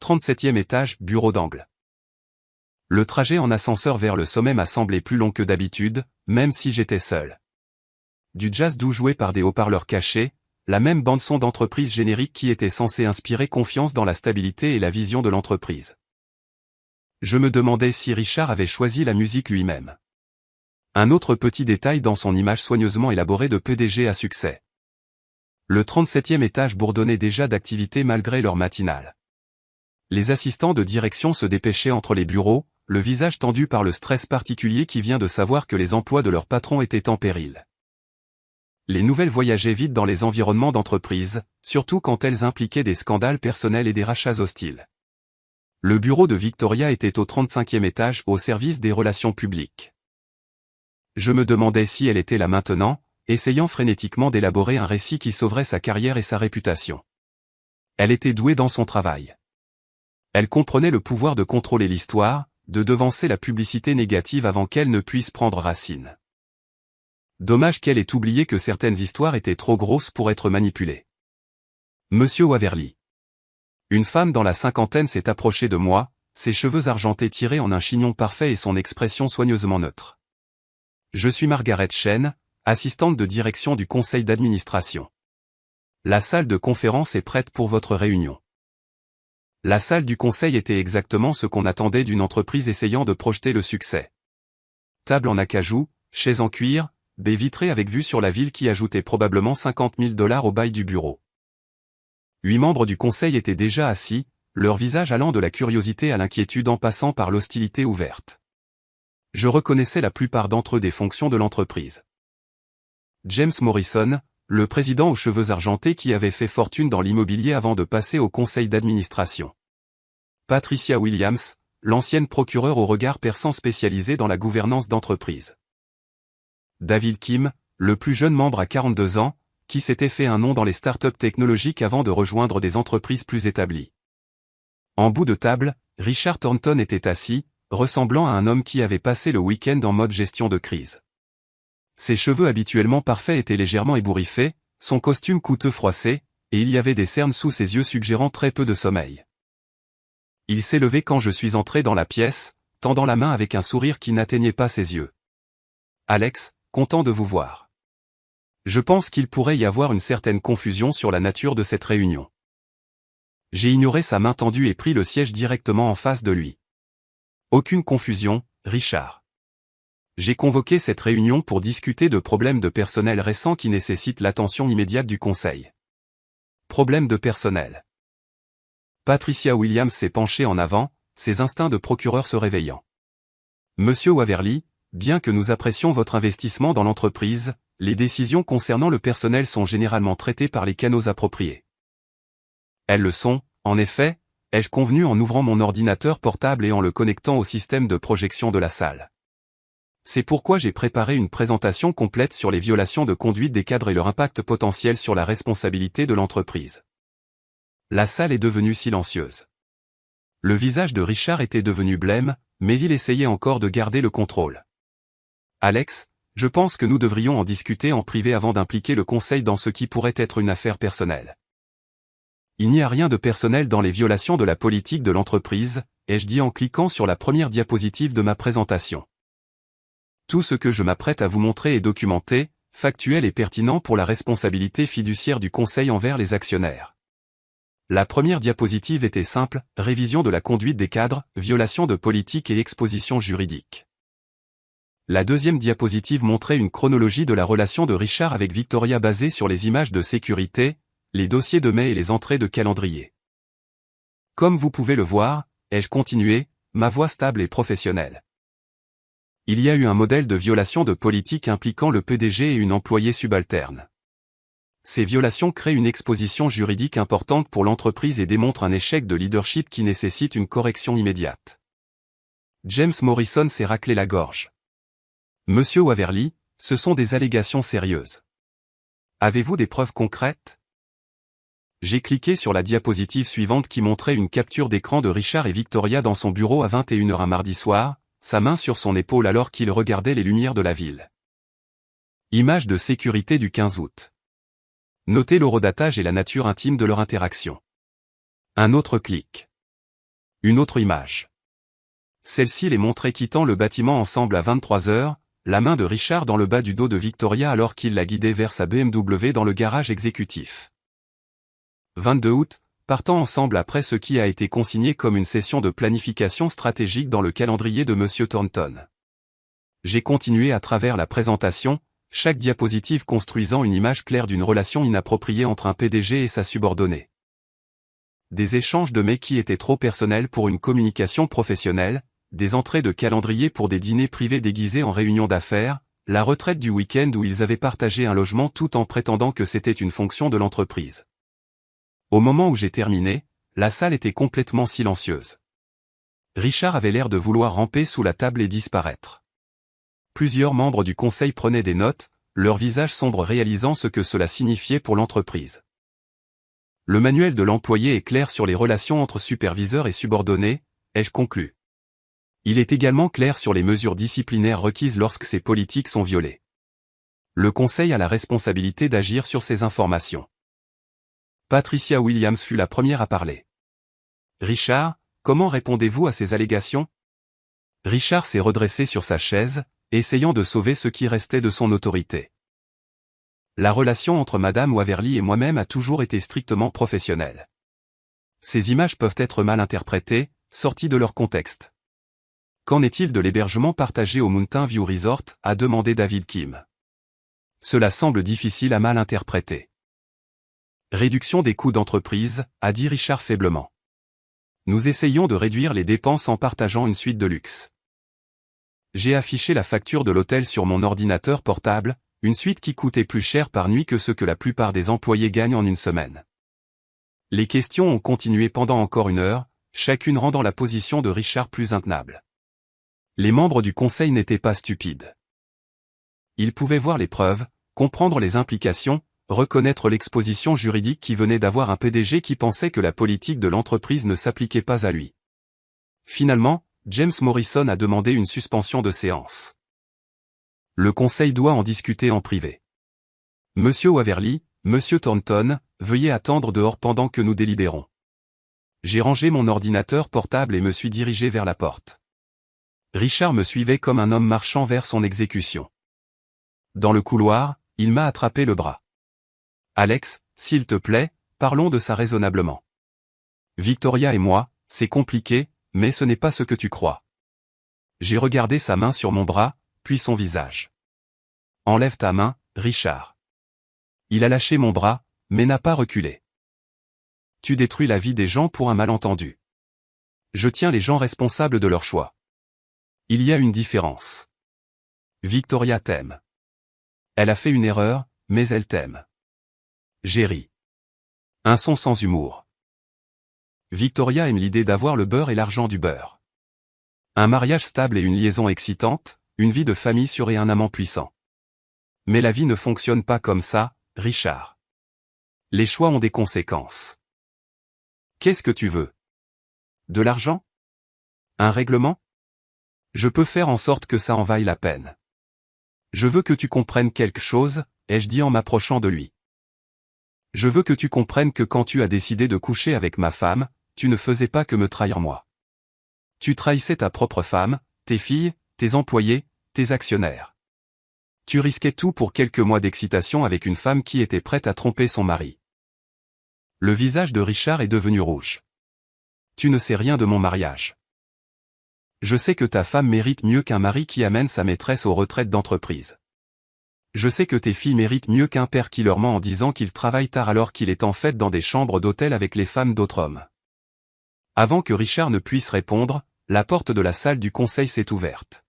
37e étage, bureau d'angle. Le trajet en ascenseur vers le sommet m'a semblé plus long que d'habitude, même si j'étais seul. Du jazz doux joué par des haut-parleurs cachés, la même bande-son d'entreprise générique qui était censée inspirer confiance dans la stabilité et la vision de l'entreprise. Je me demandais si Richard avait choisi la musique lui-même. Un autre petit détail dans son image soigneusement élaborée de PDG à succès. Le 37e étage bourdonnait déjà d'activité malgré l'heure matinale. Les assistants de direction se dépêchaient entre les bureaux, le visage tendu par le stress particulier qui vient de savoir que les emplois de leur patron étaient en péril. Les nouvelles voyageaient vite dans les environnements d'entreprise, surtout quand elles impliquaient des scandales personnels et des rachats hostiles. Le bureau de Victoria était au 35e étage au service des relations publiques. Je me demandais si elle était là maintenant, essayant frénétiquement d'élaborer un récit qui sauverait sa carrière et sa réputation. Elle était douée dans son travail. Elle comprenait le pouvoir de contrôler l'histoire, de devancer la publicité négative avant qu'elle ne puisse prendre racine. Dommage qu'elle ait oublié que certaines histoires étaient trop grosses pour être manipulées. Monsieur Waverly. Une femme dans la cinquantaine s'est approchée de moi, ses cheveux argentés tirés en un chignon parfait et son expression soigneusement neutre. Je suis Margaret Chen, assistante de direction du conseil d'administration. La salle de conférence est prête pour votre réunion. La salle du conseil était exactement ce qu'on attendait d'une entreprise essayant de projeter le succès. Table en acajou, chaises en cuir, baies vitrées avec vue sur la ville qui ajoutait probablement $50 000 au bail du bureau. 8 membres du conseil étaient déjà assis, leur visage allant de la curiosité à l'inquiétude en passant par l'hostilité ouverte. Je reconnaissais la plupart d'entre eux des fonctions de l'entreprise. James Morrison, le président aux cheveux argentés qui avait fait fortune dans l'immobilier avant de passer au conseil d'administration. Patricia Williams, l'ancienne procureure au regard perçant spécialisée dans la gouvernance d'entreprise. David Kim, le plus jeune membre à 42 ans, qui s'était fait un nom dans les startups technologiques avant de rejoindre des entreprises plus établies. En bout de table, Richard Thornton était assis, ressemblant à un homme qui avait passé le week-end en mode gestion de crise. Ses cheveux habituellement parfaits étaient légèrement ébouriffés, son costume coûteux froissé, et il y avait des cernes sous ses yeux suggérant très peu de sommeil. Il s'est levé quand je suis entré dans la pièce, tendant la main avec un sourire qui n'atteignait pas ses yeux. « Alex, content de vous voir. Je pense qu'il pourrait y avoir une certaine confusion sur la nature de cette réunion. » J'ai ignoré sa main tendue et pris le siège directement en face de lui. Aucune confusion, Richard. J'ai convoqué cette réunion pour discuter de problèmes de personnel récents qui nécessitent l'attention immédiate du conseil. Problème de personnel. Patricia Williams s'est penchée en avant, ses instincts de procureur se réveillant. Monsieur Waverly, bien que nous apprécions votre investissement dans l'entreprise, les décisions concernant le personnel sont généralement traitées par les canaux appropriés. Elles le sont, en effet, ai-je convenu en ouvrant mon ordinateur portable et en le connectant au système de projection de la salle. C'est pourquoi j'ai préparé une présentation complète sur les violations de conduite des cadres et leur impact potentiel sur la responsabilité de l'entreprise. La salle est devenue silencieuse. Le visage de Richard était devenu blême, mais il essayait encore de garder le contrôle. Alex, je pense que nous devrions en discuter en privé avant d'impliquer le conseil dans ce qui pourrait être une affaire personnelle. Il n'y a rien de personnel dans les violations de la politique de l'entreprise, ai-je dit en cliquant sur la première diapositive de ma présentation. Tout ce que je m'apprête à vous montrer est documenté, factuel et pertinent pour la responsabilité fiduciaire du conseil envers les actionnaires. La première diapositive était simple, révision de la conduite des cadres, violation de politique et exposition juridique. La deuxième diapositive montrait une chronologie de la relation de Richard avec Victoria basée sur les images de sécurité, les dossiers de mai et les entrées de calendrier. Comme vous pouvez le voir, ai-je continué, ma voix stable et professionnelle. Il y a eu un modèle de violation de politique impliquant le PDG et une employée subalterne. Ces violations créent une exposition juridique importante pour l'entreprise et démontrent un échec de leadership qui nécessite une correction immédiate. James Morrison s'est raclé la gorge. Monsieur Waverly, ce sont des allégations sérieuses. Avez-vous des preuves concrètes? J'ai cliqué sur la diapositive suivante qui montrait une capture d'écran de Richard et Victoria dans son bureau à 21h un mardi soir, sa main sur son épaule alors qu'il regardait les lumières de la ville. Image de sécurité du 15 août. Notez l'horodatage et la nature intime de leur interaction. Un autre clic. Une autre image. Celle-ci les montrait quittant le bâtiment ensemble à 23h, la main de Richard dans le bas du dos de Victoria alors qu'il la guidait vers sa BMW dans le garage exécutif. 22 août, partant ensemble après ce qui a été consigné comme une session de planification stratégique dans le calendrier de Monsieur Thornton. J'ai continué à travers la présentation, chaque diapositive construisant une image claire d'une relation inappropriée entre un PDG et sa subordonnée. Des échanges de mails qui étaient trop personnels pour une communication professionnelle, des entrées de calendrier pour des dîners privés déguisés en réunions d'affaires, la retraite du week-end où ils avaient partagé un logement tout en prétendant que c'était une fonction de l'entreprise. Au moment où j'ai terminé, la salle était complètement silencieuse. Richard avait l'air de vouloir ramper sous la table et disparaître. Plusieurs membres du conseil prenaient des notes, leur visage sombre réalisant ce que cela signifiait pour l'entreprise. Le manuel de l'employé est clair sur les relations entre superviseurs et subordonnés, ai-je conclu. Il est également clair sur les mesures disciplinaires requises lorsque ces politiques sont violées. Le conseil a la responsabilité d'agir sur ces informations. Patricia Williams fut la première à parler. Richard, comment répondez-vous à ces allégations? Richard s'est redressé sur sa chaise, essayant de sauver ce qui restait de son autorité. La relation entre Madame Waverly et moi-même a toujours été strictement professionnelle. Ces images peuvent être mal interprétées, sorties de leur contexte. Qu'en est-il de l'hébergement partagé au Mountain View Resort, a demandé David Kim. Cela semble difficile à mal interpréter. Réduction des coûts d'entreprise, a dit Richard faiblement. Nous essayons de réduire les dépenses en partageant une suite de luxe. J'ai affiché la facture de l'hôtel sur mon ordinateur portable, une suite qui coûtait plus cher par nuit que ce que la plupart des employés gagnent en une semaine. Les questions ont continué pendant encore 1 heure, chacune rendant la position de Richard plus intenable. Les membres du conseil n'étaient pas stupides. Ils pouvaient voir les preuves, comprendre les implications, reconnaître l'exposition juridique qui venait d'avoir un PDG qui pensait que la politique de l'entreprise ne s'appliquait pas à lui. Finalement, James Morrison a demandé une suspension de séance. Le conseil doit en discuter en privé. Monsieur Waverly, Monsieur Thornton, veuillez attendre dehors pendant que nous délibérons. J'ai rangé mon ordinateur portable et me suis dirigé vers la porte. Richard me suivait comme un homme marchant vers son exécution. Dans le couloir, il m'a attrapé le bras. Alex, s'il te plaît, parlons de ça raisonnablement. Victoria et moi, c'est compliqué, mais ce n'est pas ce que tu crois. J'ai regardé sa main sur mon bras, puis son visage. Enlève ta main, Richard. Il a lâché mon bras, mais n'a pas reculé. Tu détruis la vie des gens pour un malentendu. Je tiens les gens responsables de leur choix. Il y a une différence. Victoria t'aime. Elle a fait une erreur, mais elle t'aime. J'ai ri. Un son sans humour. Victoria aime l'idée d'avoir le beurre et l'argent du beurre. Un mariage stable et une liaison excitante, une vie de famille sûre et un amant puissant. Mais la vie ne fonctionne pas comme ça, Richard. Les choix ont des conséquences. Qu'est-ce que tu veux? De l'argent? Un règlement? Je peux faire en sorte que ça en vaille la peine. Je veux que tu comprennes quelque chose, ai-je dit en m'approchant de lui. Je veux que tu comprennes que quand tu as décidé de coucher avec ma femme, tu ne faisais pas que me trahir moi. Tu trahissais ta propre femme, tes filles, tes employés, tes actionnaires. Tu risquais tout pour quelques mois d'excitation avec une femme qui était prête à tromper son mari. Le visage de Richard est devenu rouge. Tu ne sais rien de mon mariage. Je sais que ta femme mérite mieux qu'un mari qui amène sa maîtresse aux retraites d'entreprise. Je sais que tes filles méritent mieux qu'un père qui leur ment en disant qu'il travaille tard alors qu'il est en fait dans des chambres d'hôtel avec les femmes d'autres hommes. Avant que Richard ne puisse répondre, la porte de la salle du conseil s'est ouverte.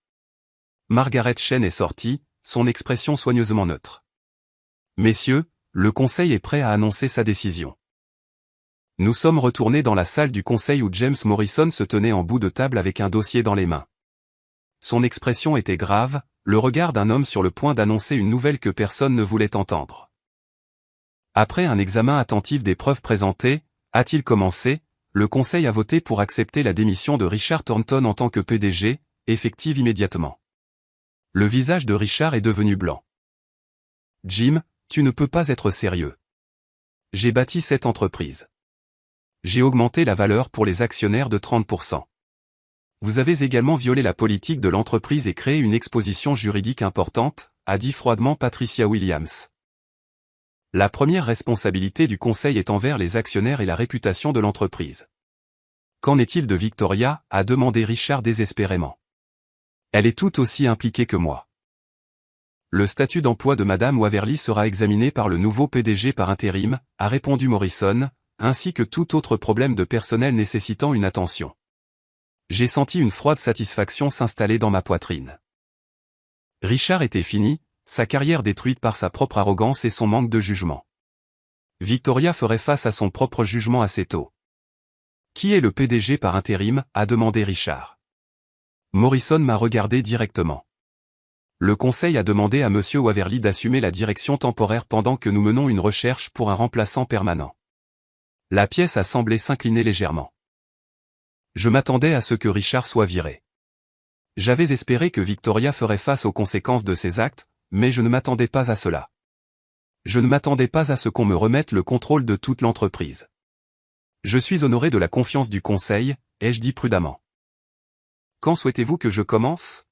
Margaret Chen est sortie, son expression soigneusement neutre. Messieurs, le conseil est prêt à annoncer sa décision. Nous sommes retournés dans la salle du conseil où James Morrison se tenait en bout de table avec un dossier dans les mains. Son expression était grave, le regard d'un homme sur le point d'annoncer une nouvelle que personne ne voulait entendre. Après un examen attentif des preuves présentées, a-t-il commencé, le conseil a voté pour accepter la démission de Richard Thornton en tant que PDG, effective immédiatement. Le visage de Richard est devenu blanc. Jim, tu ne peux pas être sérieux. J'ai bâti cette entreprise. J'ai augmenté la valeur pour les actionnaires de 30%. Vous avez également violé la politique de l'entreprise et créé une exposition juridique importante, a dit froidement Patricia Williams. La première responsabilité du conseil est envers les actionnaires et la réputation de l'entreprise. Qu'en est-il de Victoria, a demandé Richard désespérément. Elle est tout aussi impliquée que moi. Le statut d'emploi de Madame Waverly sera examiné par le nouveau PDG par intérim, a répondu Morrison, ainsi que tout autre problème de personnel nécessitant une attention. J'ai senti une froide satisfaction s'installer dans ma poitrine. Richard était fini, sa carrière détruite par sa propre arrogance et son manque de jugement. Victoria ferait face à son propre jugement assez tôt. Qui est le PDG par intérim, a demandé Richard. Morrison m'a regardé directement. Le conseil a demandé à Monsieur Waverly d'assumer la direction temporaire pendant que nous menons une recherche pour un remplaçant permanent. La pièce a semblé s'incliner légèrement. Je m'attendais à ce que Richard soit viré. J'avais espéré que Victoria ferait face aux conséquences de ses actes, mais je ne m'attendais pas à cela. Je ne m'attendais pas à ce qu'on me remette le contrôle de toute l'entreprise. Je suis honoré de la confiance du conseil, ai-je dit prudemment. Quand souhaitez-vous que je commence?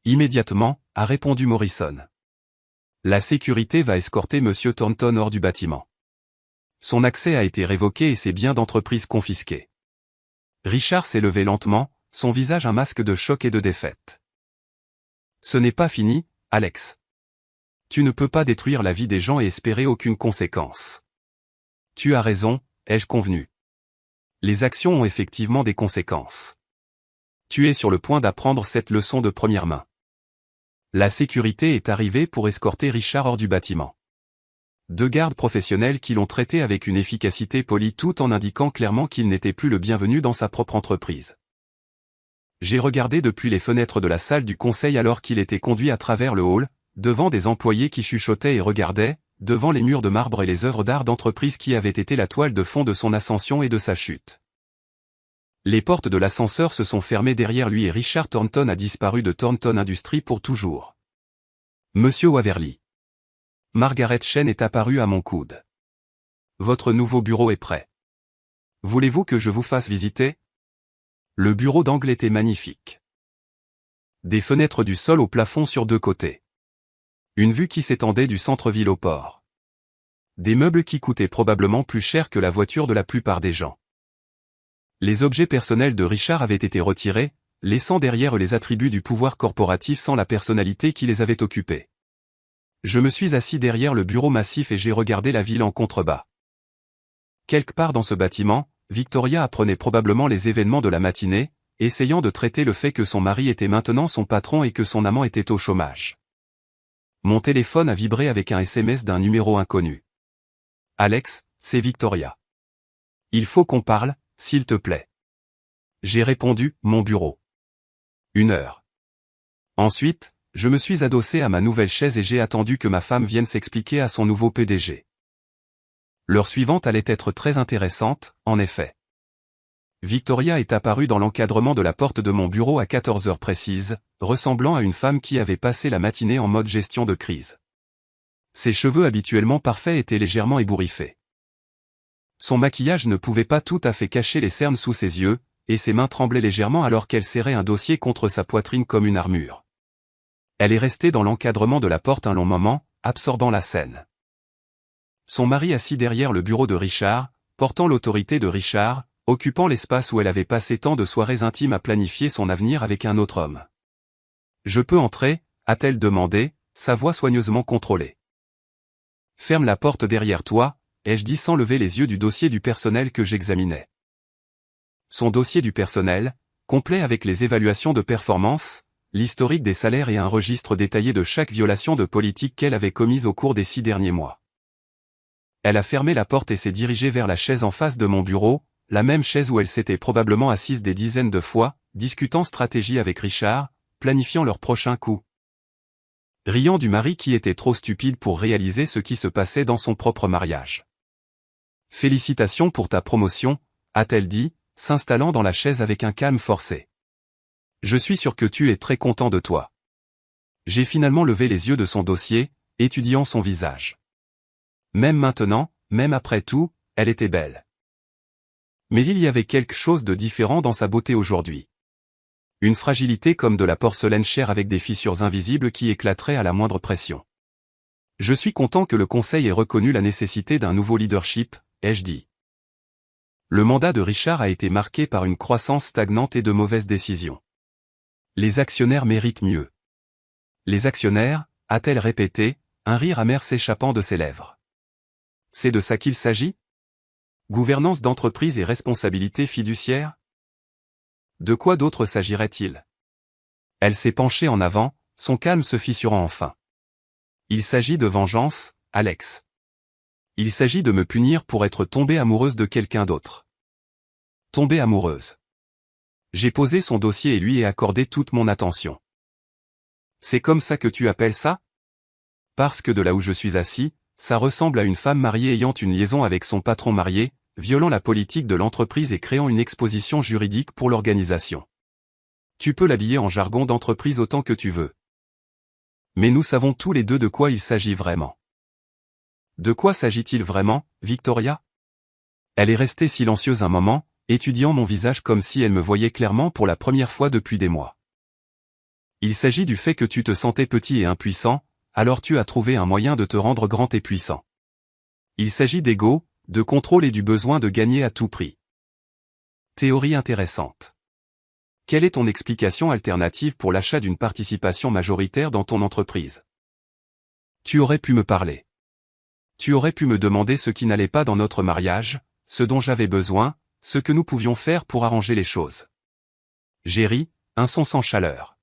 Immédiatement, a répondu Morrison. La sécurité va escorter Monsieur Thornton hors du bâtiment. Son accès a été révoqué et ses biens d'entreprise confisqués. Richard s'est levé lentement, son visage un masque de choc et de défaite. Ce n'est pas fini, Alex. Tu ne peux pas détruire la vie des gens et espérer aucune conséquence. Tu as raison, ai-je convenu. Les actions ont effectivement des conséquences. Tu es sur le point d'apprendre cette leçon de première main. La sécurité est arrivée pour escorter Richard hors du bâtiment. 2 gardes professionnels qui l'ont traité avec une efficacité polie tout en indiquant clairement qu'il n'était plus le bienvenu dans sa propre entreprise. J'ai regardé depuis les fenêtres de la salle du conseil alors qu'il était conduit à travers le hall, devant des employés qui chuchotaient et regardaient, devant les murs de marbre et les œuvres d'art d'entreprise qui avaient été la toile de fond de son ascension et de sa chute. Les portes de l'ascenseur se sont fermées derrière lui et Richard Thornton a disparu de Thornton Industries pour toujours. Monsieur Waverly. Margaret Chen est apparue à mon coude. Votre nouveau bureau est prêt. Voulez-vous que je vous fasse visiter? Le bureau d'angle était magnifique. Des fenêtres du sol au plafond sur 2 côtés. Une vue qui s'étendait du centre-ville au port. Des meubles qui coûtaient probablement plus cher que la voiture de la plupart des gens. Les objets personnels de Richard avaient été retirés, laissant derrière eux les attributs du pouvoir corporatif sans la personnalité qui les avait occupés. Je me suis assis derrière le bureau massif et j'ai regardé la ville en contrebas. Quelque part dans ce bâtiment, Victoria apprenait probablement les événements de la matinée, essayant de traiter le fait que son mari était maintenant son patron et que son amant était au chômage. Mon téléphone a vibré avec un SMS d'un numéro inconnu. Alex, c'est Victoria. Il faut qu'on parle, s'il te plaît. J'ai répondu, mon bureau. 1 heure. Ensuite, je me suis adossé à ma nouvelle chaise et j'ai attendu que ma femme vienne s'expliquer à son nouveau PDG. L'heure suivante allait être très intéressante, en effet. Victoria est apparue dans l'encadrement de la porte de mon bureau à 14 heures précises, ressemblant à une femme qui avait passé la matinée en mode gestion de crise. Ses cheveux habituellement parfaits étaient légèrement ébouriffés. Son maquillage ne pouvait pas tout à fait cacher les cernes sous ses yeux, et ses mains tremblaient légèrement alors qu'elle serrait un dossier contre sa poitrine comme une armure. Elle est restée dans l'encadrement de la porte un long moment, absorbant la scène. Son mari assis derrière le bureau de Richard, portant l'autorité de Richard, occupant l'espace où elle avait passé tant de soirées intimes à planifier son avenir avec un autre homme. « Je peux entrer ?» a-t-elle demandé, sa voix soigneusement contrôlée. « Ferme la porte derrière toi », ai-je dit sans lever les yeux du dossier du personnel que j'examinais. Son dossier du personnel, complet avec les évaluations de performance, l'historique des salaires et un registre détaillé de chaque violation de politique qu'elle avait commise au cours des 6 derniers mois. Elle a fermé la porte et s'est dirigée vers la chaise en face de mon bureau, la même chaise où elle s'était probablement assise des dizaines de fois, discutant stratégie avec Richard, planifiant leur prochain coup. Riant du mari qui était trop stupide pour réaliser ce qui se passait dans son propre mariage. « Félicitations pour ta promotion », a-t-elle dit, s'installant dans la chaise avec un calme forcé. « Je suis sûr que tu es très content de toi. » J'ai finalement levé les yeux de son dossier, étudiant son visage. Même maintenant, même après tout, elle était belle. Mais il y avait quelque chose de différent dans sa beauté aujourd'hui. Une fragilité comme de la porcelaine chère avec des fissures invisibles qui éclateraient à la moindre pression. « Je suis content que le Conseil ait reconnu la nécessité d'un nouveau leadership, ai-je dit. Le mandat de Richard a été marqué par une croissance stagnante et de mauvaises décisions. Les actionnaires méritent mieux. Les actionnaires, a-t-elle répété, un rire amer s'échappant de ses lèvres. C'est de ça qu'il s'agit ? Gouvernance d'entreprise et responsabilité fiduciaire ? De quoi d'autre s'agirait-il ? Elle s'est penchée en avant, son calme se fissurant enfin. Il s'agit de vengeance, Alex. Il s'agit de me punir pour être tombée amoureuse de quelqu'un d'autre. Tombée amoureuse. J'ai posé son dossier et lui ai accordé toute mon attention. C'est comme ça que tu appelles ça ? Parce que de là où je suis assis, ça ressemble à une femme mariée ayant une liaison avec son patron marié, violant la politique de l'entreprise et créant une exposition juridique pour l'organisation. Tu peux l'habiller en jargon d'entreprise autant que tu veux. Mais nous savons tous les deux de quoi il s'agit vraiment. De quoi s'agit-il vraiment, Victoria ? Elle est restée silencieuse un moment, étudiant mon visage comme si elle me voyait clairement pour la première fois depuis des mois. Il s'agit du fait que tu te sentais petit et impuissant, alors tu as trouvé un moyen de te rendre grand et puissant. Il s'agit d'ego, de contrôle et du besoin de gagner à tout prix. Théorie intéressante. Quelle est ton explication alternative pour l'achat d'une participation majoritaire dans ton entreprise ? Tu aurais pu me parler. Tu aurais pu me demander ce qui n'allait pas dans notre mariage, ce dont j'avais besoin, ce que nous pouvions faire pour arranger les choses. J'ai ri, un son sans chaleur.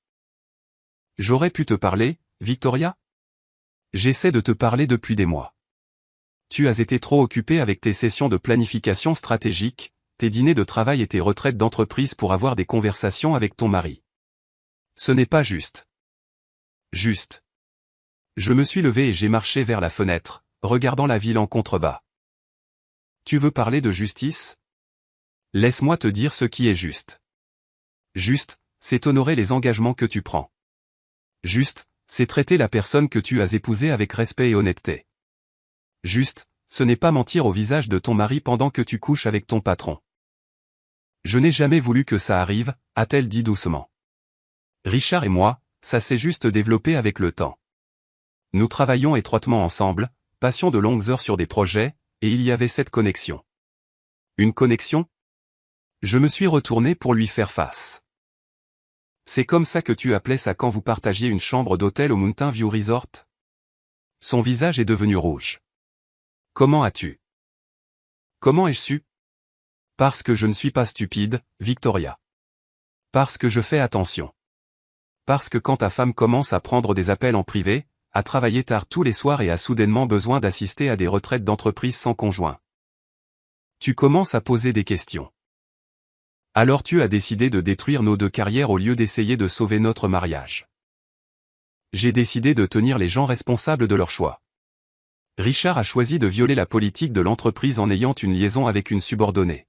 J'aurais pu te parler, Victoria ? J'essaie de te parler depuis des mois. Tu as été trop occupé avec tes sessions de planification stratégique, tes dîners de travail et tes retraites d'entreprise pour avoir des conversations avec ton mari. Ce n'est pas juste. Juste. Je me suis levé et j'ai marché vers la fenêtre, regardant la ville en contrebas. Tu veux parler de justice ? Laisse-moi te dire ce qui est juste. Juste, c'est honorer les engagements que tu prends. Juste, c'est traiter la personne que tu as épousée avec respect et honnêteté. Juste, ce n'est pas mentir au visage de ton mari pendant que tu couches avec ton patron. Je n'ai jamais voulu que ça arrive, a-t-elle dit doucement. Richard et moi, ça s'est juste développé avec le temps. Nous travaillons étroitement ensemble, passions de longues heures sur des projets, et il y avait cette connexion. Une connexion ? Je me suis retourné pour lui faire face. C'est comme ça que tu appelais ça quand vous partagiez une chambre d'hôtel au Mountain View Resort ? Son visage est devenu rouge. Comment as-tu ? Comment ai-je su ? Parce que je ne suis pas stupide, Victoria. Parce que je fais attention. Parce que quand ta femme commence à prendre des appels en privé, à travailler tard tous les soirs et a soudainement besoin d'assister à des retraites d'entreprise sans conjoint, tu commences à poser des questions. Alors tu as décidé de détruire nos deux carrières au lieu d'essayer de sauver notre mariage. J'ai décidé de tenir les gens responsables de leur choix. Richard a choisi de violer la politique de l'entreprise en ayant une liaison avec une subordonnée.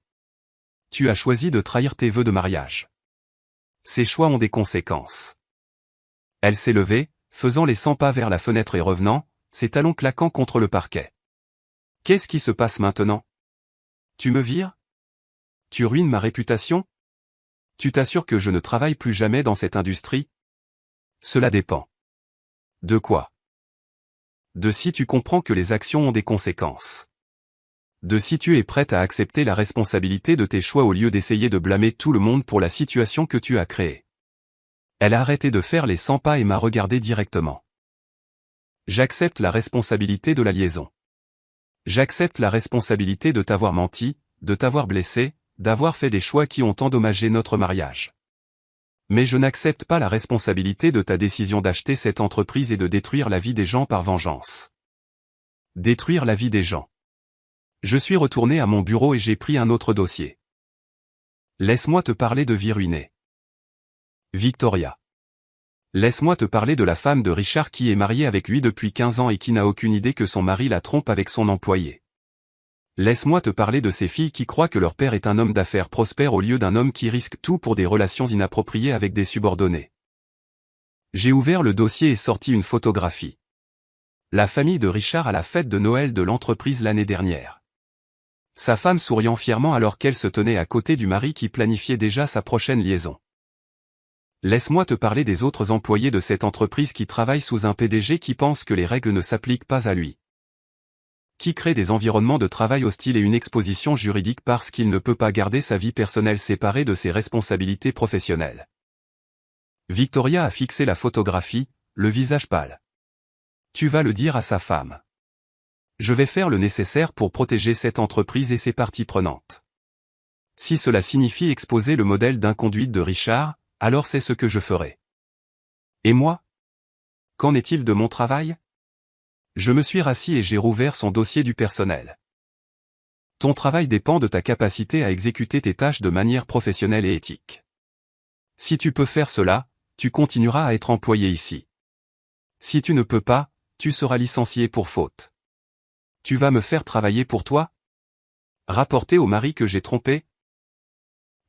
Tu as choisi de trahir tes vœux de mariage. Ces choix ont des conséquences. Elle s'est levée, faisant les 100 pas vers la fenêtre et revenant, ses talons claquant contre le parquet. Qu'est-ce qui se passe maintenant? Tu me vires? Tu ruines ma réputation? Tu t'assures que je ne travaille plus jamais dans cette industrie? Cela dépend. De quoi? De si tu comprends que les actions ont des conséquences. De si tu es prête à accepter la responsabilité de tes choix au lieu d'essayer de blâmer tout le monde pour la situation que tu as créée. Elle a arrêté de faire les 100 pas et m'a regardé directement. J'accepte la responsabilité de la liaison. J'accepte la responsabilité de t'avoir menti, de t'avoir blessé, d'avoir fait des choix qui ont endommagé notre mariage. Mais je n'accepte pas la responsabilité de ta décision d'acheter cette entreprise et de détruire la vie des gens par vengeance. Détruire la vie des gens. Je suis retourné à mon bureau et j'ai pris un autre dossier. Laisse-moi te parler de vie ruinée. Victoria. Laisse-moi te parler de la femme de Richard qui est mariée avec lui depuis 15 ans et qui n'a aucune idée que son mari la trompe avec son employé. Laisse-moi te parler de ces filles qui croient que leur père est un homme d'affaires prospère au lieu d'un homme qui risque tout pour des relations inappropriées avec des subordonnés. J'ai ouvert le dossier et sorti une photographie. La famille de Richard à la fête de Noël de l'entreprise l'année dernière. Sa femme souriant fièrement alors qu'elle se tenait à côté du mari qui planifiait déjà sa prochaine liaison. Laisse-moi te parler des autres employés de cette entreprise qui travaillent sous un PDG qui pense que les règles ne s'appliquent pas à lui. Qui crée des environnements de travail hostiles et une exposition juridique parce qu'il ne peut pas garder sa vie personnelle séparée de ses responsabilités professionnelles. Victoria a fixé la photographie, le visage pâle. Tu vas le dire à sa femme. Je vais faire le nécessaire pour protéger cette entreprise et ses parties prenantes. Si cela signifie exposer le modèle d'inconduite de Richard, alors c'est ce que je ferai. Et moi? Qu'en est-il de mon travail? Je me suis rassis et j'ai rouvert son dossier du personnel. Ton travail dépend de ta capacité à exécuter tes tâches de manière professionnelle et éthique. Si tu peux faire cela, tu continueras à être employé ici. Si tu ne peux pas, tu seras licencié pour faute. Tu vas me faire travailler pour toi? Rapporter au mari que j'ai trompé?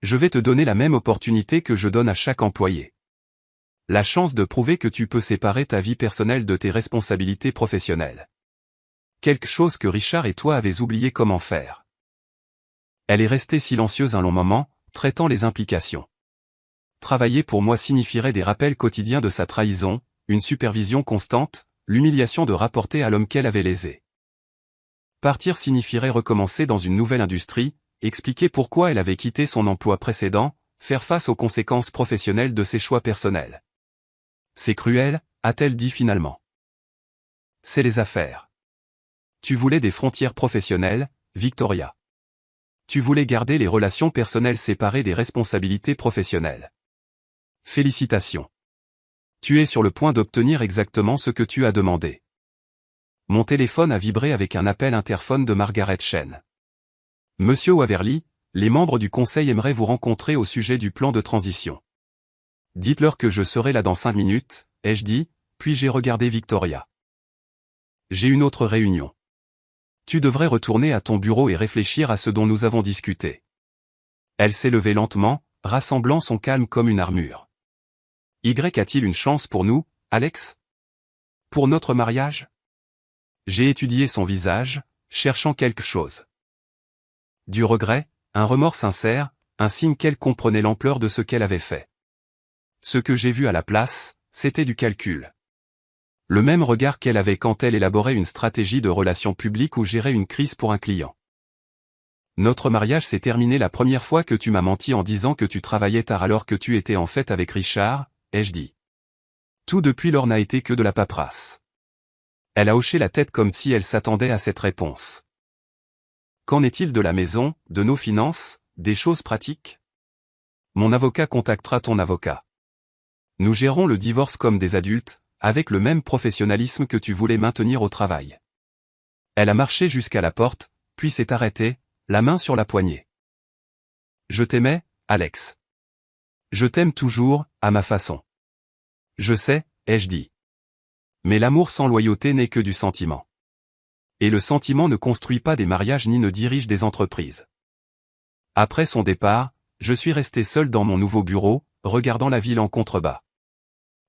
Je vais te donner la même opportunité que je donne à chaque employé. La chance de prouver que tu peux séparer ta vie personnelle de tes responsabilités professionnelles. Quelque chose que Richard et toi avez oublié comment faire. Elle est restée silencieuse un long moment, traitant les implications. Travailler pour moi signifierait des rappels quotidiens de sa trahison, une supervision constante, l'humiliation de rapporter à l'homme qu'elle avait lésé. Partir signifierait recommencer dans une nouvelle industrie, expliquer pourquoi elle avait quitté son emploi précédent, faire face aux conséquences professionnelles de ses choix personnels. C'est cruel, a-t-elle dit finalement. C'est les affaires. Tu voulais des frontières professionnelles, Victoria. Tu voulais garder les relations personnelles séparées des responsabilités professionnelles. Félicitations. Tu es sur le point d'obtenir exactement ce que tu as demandé. Mon téléphone a vibré avec un appel interphone de Margaret Chen. Monsieur Waverly, les membres du conseil aimeraient vous rencontrer au sujet du plan de transition. Dites-leur que je serai là dans 5 minutes, ai-je dit, puis j'ai regardé Victoria. J'ai une autre réunion. Tu devrais retourner à ton bureau et réfléchir à ce dont nous avons discuté. Elle s'est levée lentement, rassemblant son calme comme une armure. Y a-t-il une chance pour nous, Alex? Pour notre mariage? J'ai étudié son visage, cherchant quelque chose. Du regret, un remords sincère, un signe qu'elle comprenait l'ampleur de ce qu'elle avait fait. Ce que j'ai vu à la place, c'était du calcul. Le même regard qu'elle avait quand elle élaborait une stratégie de relations publiques ou gérait une crise pour un client. Notre mariage s'est terminé la première fois que tu m'as menti en disant que tu travaillais tard alors que tu étais en fait avec Richard, ai-je dit. Tout depuis lors n'a été que de la paperasse. Elle a hoché la tête comme si elle s'attendait à cette réponse. Qu'en est-il de la maison, de nos finances, des choses pratiques? Mon avocat contactera ton avocat. Nous gérons le divorce comme des adultes, avec le même professionnalisme que tu voulais maintenir au travail. Elle a marché jusqu'à la porte, puis s'est arrêtée, la main sur la poignée. Je t'aimais, Alex. Je t'aime toujours, à ma façon. Je sais, ai-je dit. Mais l'amour sans loyauté n'est que du sentiment. Et le sentiment ne construit pas des mariages ni ne dirige des entreprises. Après son départ, je suis resté seul dans mon nouveau bureau, regardant la ville en contrebas.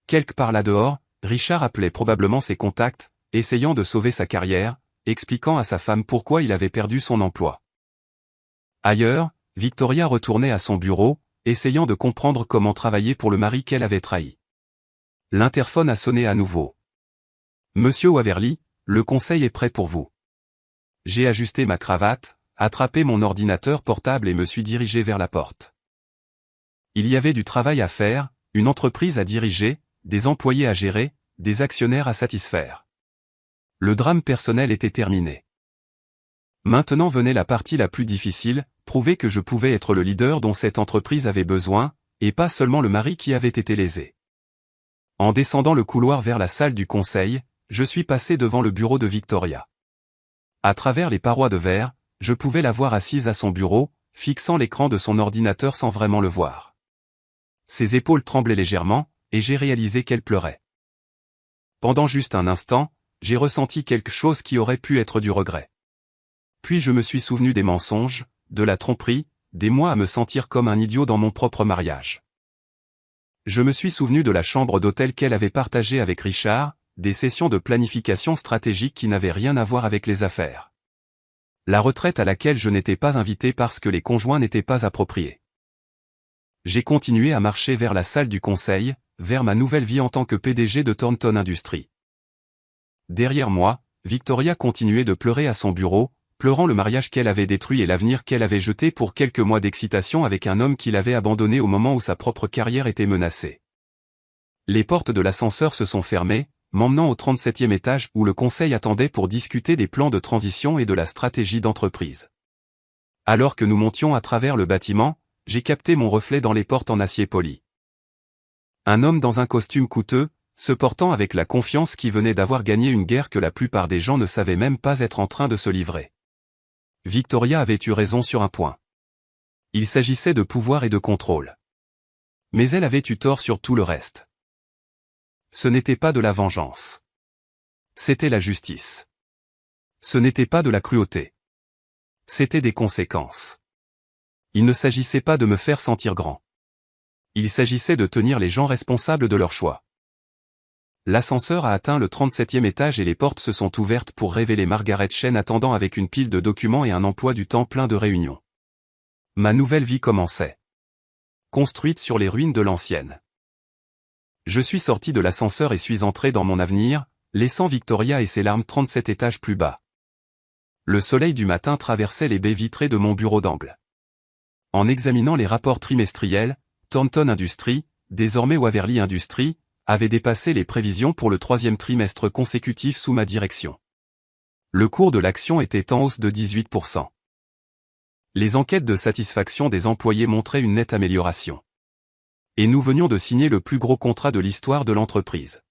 Quelque part là-dehors, Richard appelait probablement ses contacts, essayant de sauver sa carrière, expliquant à sa femme pourquoi il avait perdu son emploi. Ailleurs, Victoria retournait à son bureau, essayant de comprendre comment travailler pour le mari qu'elle avait trahi. L'interphone a sonné à nouveau. Monsieur Waverly, le conseil est prêt pour vous. J'ai ajusté ma cravate, attrapé mon ordinateur portable et me suis dirigé vers la porte. Il y avait du travail à faire, une entreprise à diriger, des employés à gérer, des actionnaires à satisfaire. Le drame personnel était terminé. Maintenant venait la partie la plus difficile, prouver que je pouvais être le leader dont cette entreprise avait besoin, et pas seulement le mari qui avait été lésé. En descendant le couloir vers la salle du conseil, je suis passé devant le bureau de Victoria. À travers les parois de verre, je pouvais la voir assise à son bureau, fixant l'écran de son ordinateur sans vraiment le voir. Ses épaules tremblaient légèrement, et j'ai réalisé qu'elle pleurait. Pendant juste un instant, j'ai ressenti quelque chose qui aurait pu être du regret. Puis je me suis souvenu des mensonges, de la tromperie, des mois à me sentir comme un idiot dans mon propre mariage. Je me suis souvenu de la chambre d'hôtel qu'elle avait partagée avec Richard, des sessions de planification stratégique qui n'avaient rien à voir avec les affaires. La retraite à laquelle je n'étais pas invité parce que les conjoints n'étaient pas appropriés. J'ai continué à marcher vers la salle du conseil, vers ma nouvelle vie en tant que PDG de Thornton Industries. Derrière moi, Victoria continuait de pleurer à son bureau, pleurant le mariage qu'elle avait détruit et l'avenir qu'elle avait jeté pour quelques mois d'excitation avec un homme qui l'avait abandonné au moment où sa propre carrière était menacée. Les portes de l'ascenseur se sont fermées, m'emmenant au 37e étage où le conseil attendait pour discuter des plans de transition et de la stratégie d'entreprise. Alors que nous montions à travers le bâtiment, j'ai capté mon reflet dans les portes en acier poli. Un homme dans un costume coûteux, se portant avec la confiance qui venait d'avoir gagné une guerre que la plupart des gens ne savaient même pas être en train de se livrer. Victoria avait eu raison sur un point. Il s'agissait de pouvoir et de contrôle. Mais elle avait eu tort sur tout le reste. Ce n'était pas de la vengeance. C'était la justice. Ce n'était pas de la cruauté. C'était des conséquences. Il ne s'agissait pas de me faire sentir grand. Il s'agissait de tenir les gens responsables de leurs choix. L'ascenseur a atteint le 37e étage et les portes se sont ouvertes pour révéler Margaret Chen attendant avec une pile de documents et un emploi du temps plein de réunions. Ma nouvelle vie commençait. Construite sur les ruines de l'ancienne. Je suis sorti de l'ascenseur et suis entré dans mon avenir, laissant Victoria et ses larmes 37 étages plus bas. Le soleil du matin traversait les baies vitrées de mon bureau d'angle. En examinant les rapports trimestriels, Thornton Industries, désormais Waverly Industries, avait dépassé les prévisions pour le 3e trimestre consécutif sous ma direction. Le cours de l'action était en hausse de 18%. Les enquêtes de satisfaction des employés montraient une nette amélioration. Et nous venions de signer le plus gros contrat de l'histoire de l'entreprise.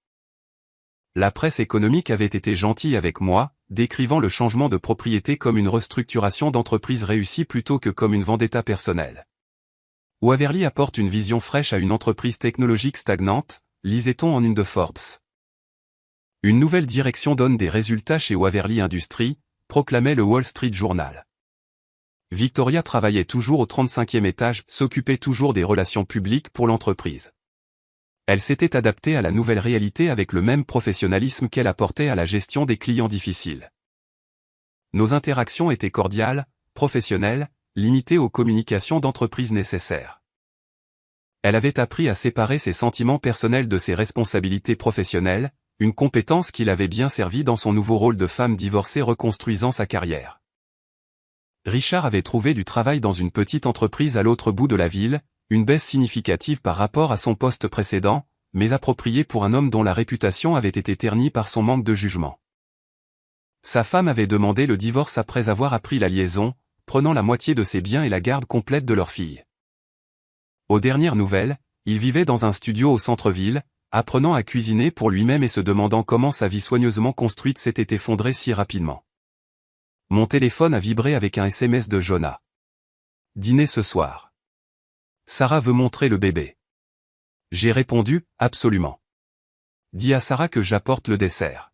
La presse économique avait été gentille avec moi, décrivant le changement de propriété comme une restructuration d'entreprise réussie plutôt que comme une vendetta personnelle. Waverly apporte une vision fraîche à une entreprise technologique stagnante, lisait-on en une de Forbes. Une nouvelle direction donne des résultats chez Waverly Industries, proclamait le Wall Street Journal. Victoria travaillait toujours au 35e étage, s'occupait toujours des relations publiques pour l'entreprise. Elle s'était adaptée à la nouvelle réalité avec le même professionnalisme qu'elle apportait à la gestion des clients difficiles. Nos interactions étaient cordiales, professionnelles, limitées aux communications d'entreprise nécessaires. Elle avait appris à séparer ses sentiments personnels de ses responsabilités professionnelles, une compétence qui l'avait bien servi dans son nouveau rôle de femme divorcée reconstruisant sa carrière. Richard avait trouvé du travail dans une petite entreprise à l'autre bout de la ville, une baisse significative par rapport à son poste précédent, mais appropriée pour un homme dont la réputation avait été ternie par son manque de jugement. Sa femme avait demandé le divorce après avoir appris la liaison, prenant la moitié de ses biens et la garde complète de leur fille. Aux dernières nouvelles, il vivait dans un studio au centre-ville, apprenant à cuisiner pour lui-même et se demandant comment sa vie soigneusement construite s'était effondrée si rapidement. Mon téléphone a vibré avec un SMS de Jonah. Dîner ce soir. Sarah veut montrer le bébé. J'ai répondu, absolument. Dis à Sarah que j'apporte le dessert.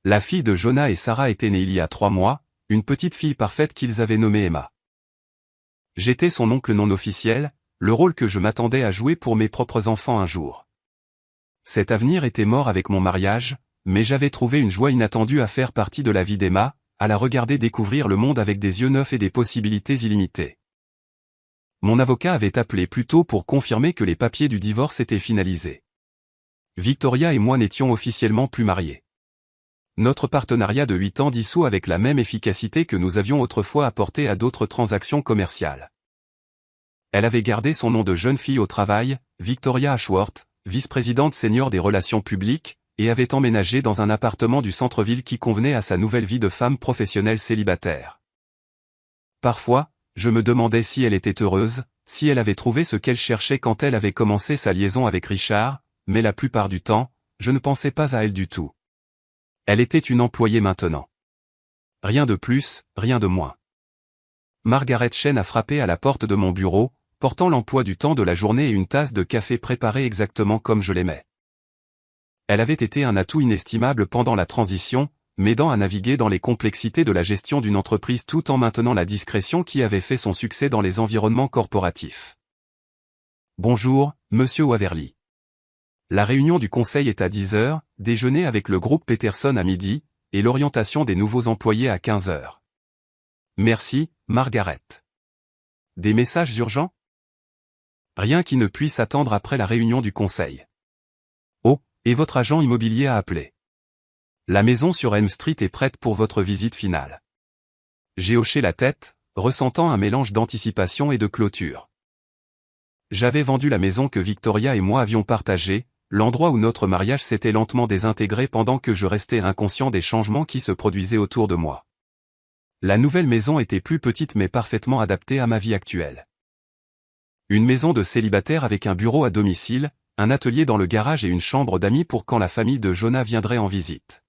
La fille de Jonah et Sarah était née il y a 3 mois, une petite fille parfaite qu'ils avaient nommée Emma. J'étais son oncle non officiel, le rôle que je m'attendais à jouer pour mes propres enfants un jour. Cet avenir était mort avec mon mariage, mais j'avais trouvé une joie inattendue à faire partie de la vie d'Emma, à la regarder découvrir le monde avec des yeux neufs et des possibilités illimitées. Mon avocat avait appelé plus tôt pour confirmer que les papiers du divorce étaient finalisés. Victoria et moi n'étions officiellement plus mariés. Notre partenariat de 8 ans dissout avec la même efficacité que nous avions autrefois apporté à d'autres transactions commerciales. Elle avait gardé son nom de jeune fille au travail, Victoria Ashworth, vice-présidente senior des relations publiques, et avait emménagé dans un appartement du centre-ville qui convenait à sa nouvelle vie de femme professionnelle célibataire. Parfois, je me demandais si elle était heureuse, si elle avait trouvé ce qu'elle cherchait quand elle avait commencé sa liaison avec Richard, mais la plupart du temps, je ne pensais pas à elle du tout. Elle était une employée maintenant. Rien de plus, rien de moins. Margaret Chen a frappé à la porte de mon bureau, portant l'emploi du temps de la journée et une tasse de café préparée exactement comme je l'aimais. Elle avait été un atout inestimable pendant la transition, m'aidant à naviguer dans les complexités de la gestion d'une entreprise tout en maintenant la discrétion qui avait fait son succès dans les environnements corporatifs. Bonjour, Monsieur Waverly. La réunion du conseil est à 10 heures, déjeuner avec le groupe Peterson à midi, et l'orientation des nouveaux employés à 15 heures. Merci, Margaret. Des messages urgents? Rien qui ne puisse attendre après la réunion du conseil. Oh, et votre agent immobilier a appelé. La maison sur Elm Street est prête pour votre visite finale. J'ai hoché la tête, ressentant un mélange d'anticipation et de clôture. J'avais vendu la maison que Victoria et moi avions partagée, l'endroit où notre mariage s'était lentement désintégré pendant que je restais inconscient des changements qui se produisaient autour de moi. La nouvelle maison était plus petite mais parfaitement adaptée à ma vie actuelle. Une maison de célibataire avec un bureau à domicile, un atelier dans le garage et une chambre d'amis pour quand la famille de Jonah viendrait en visite.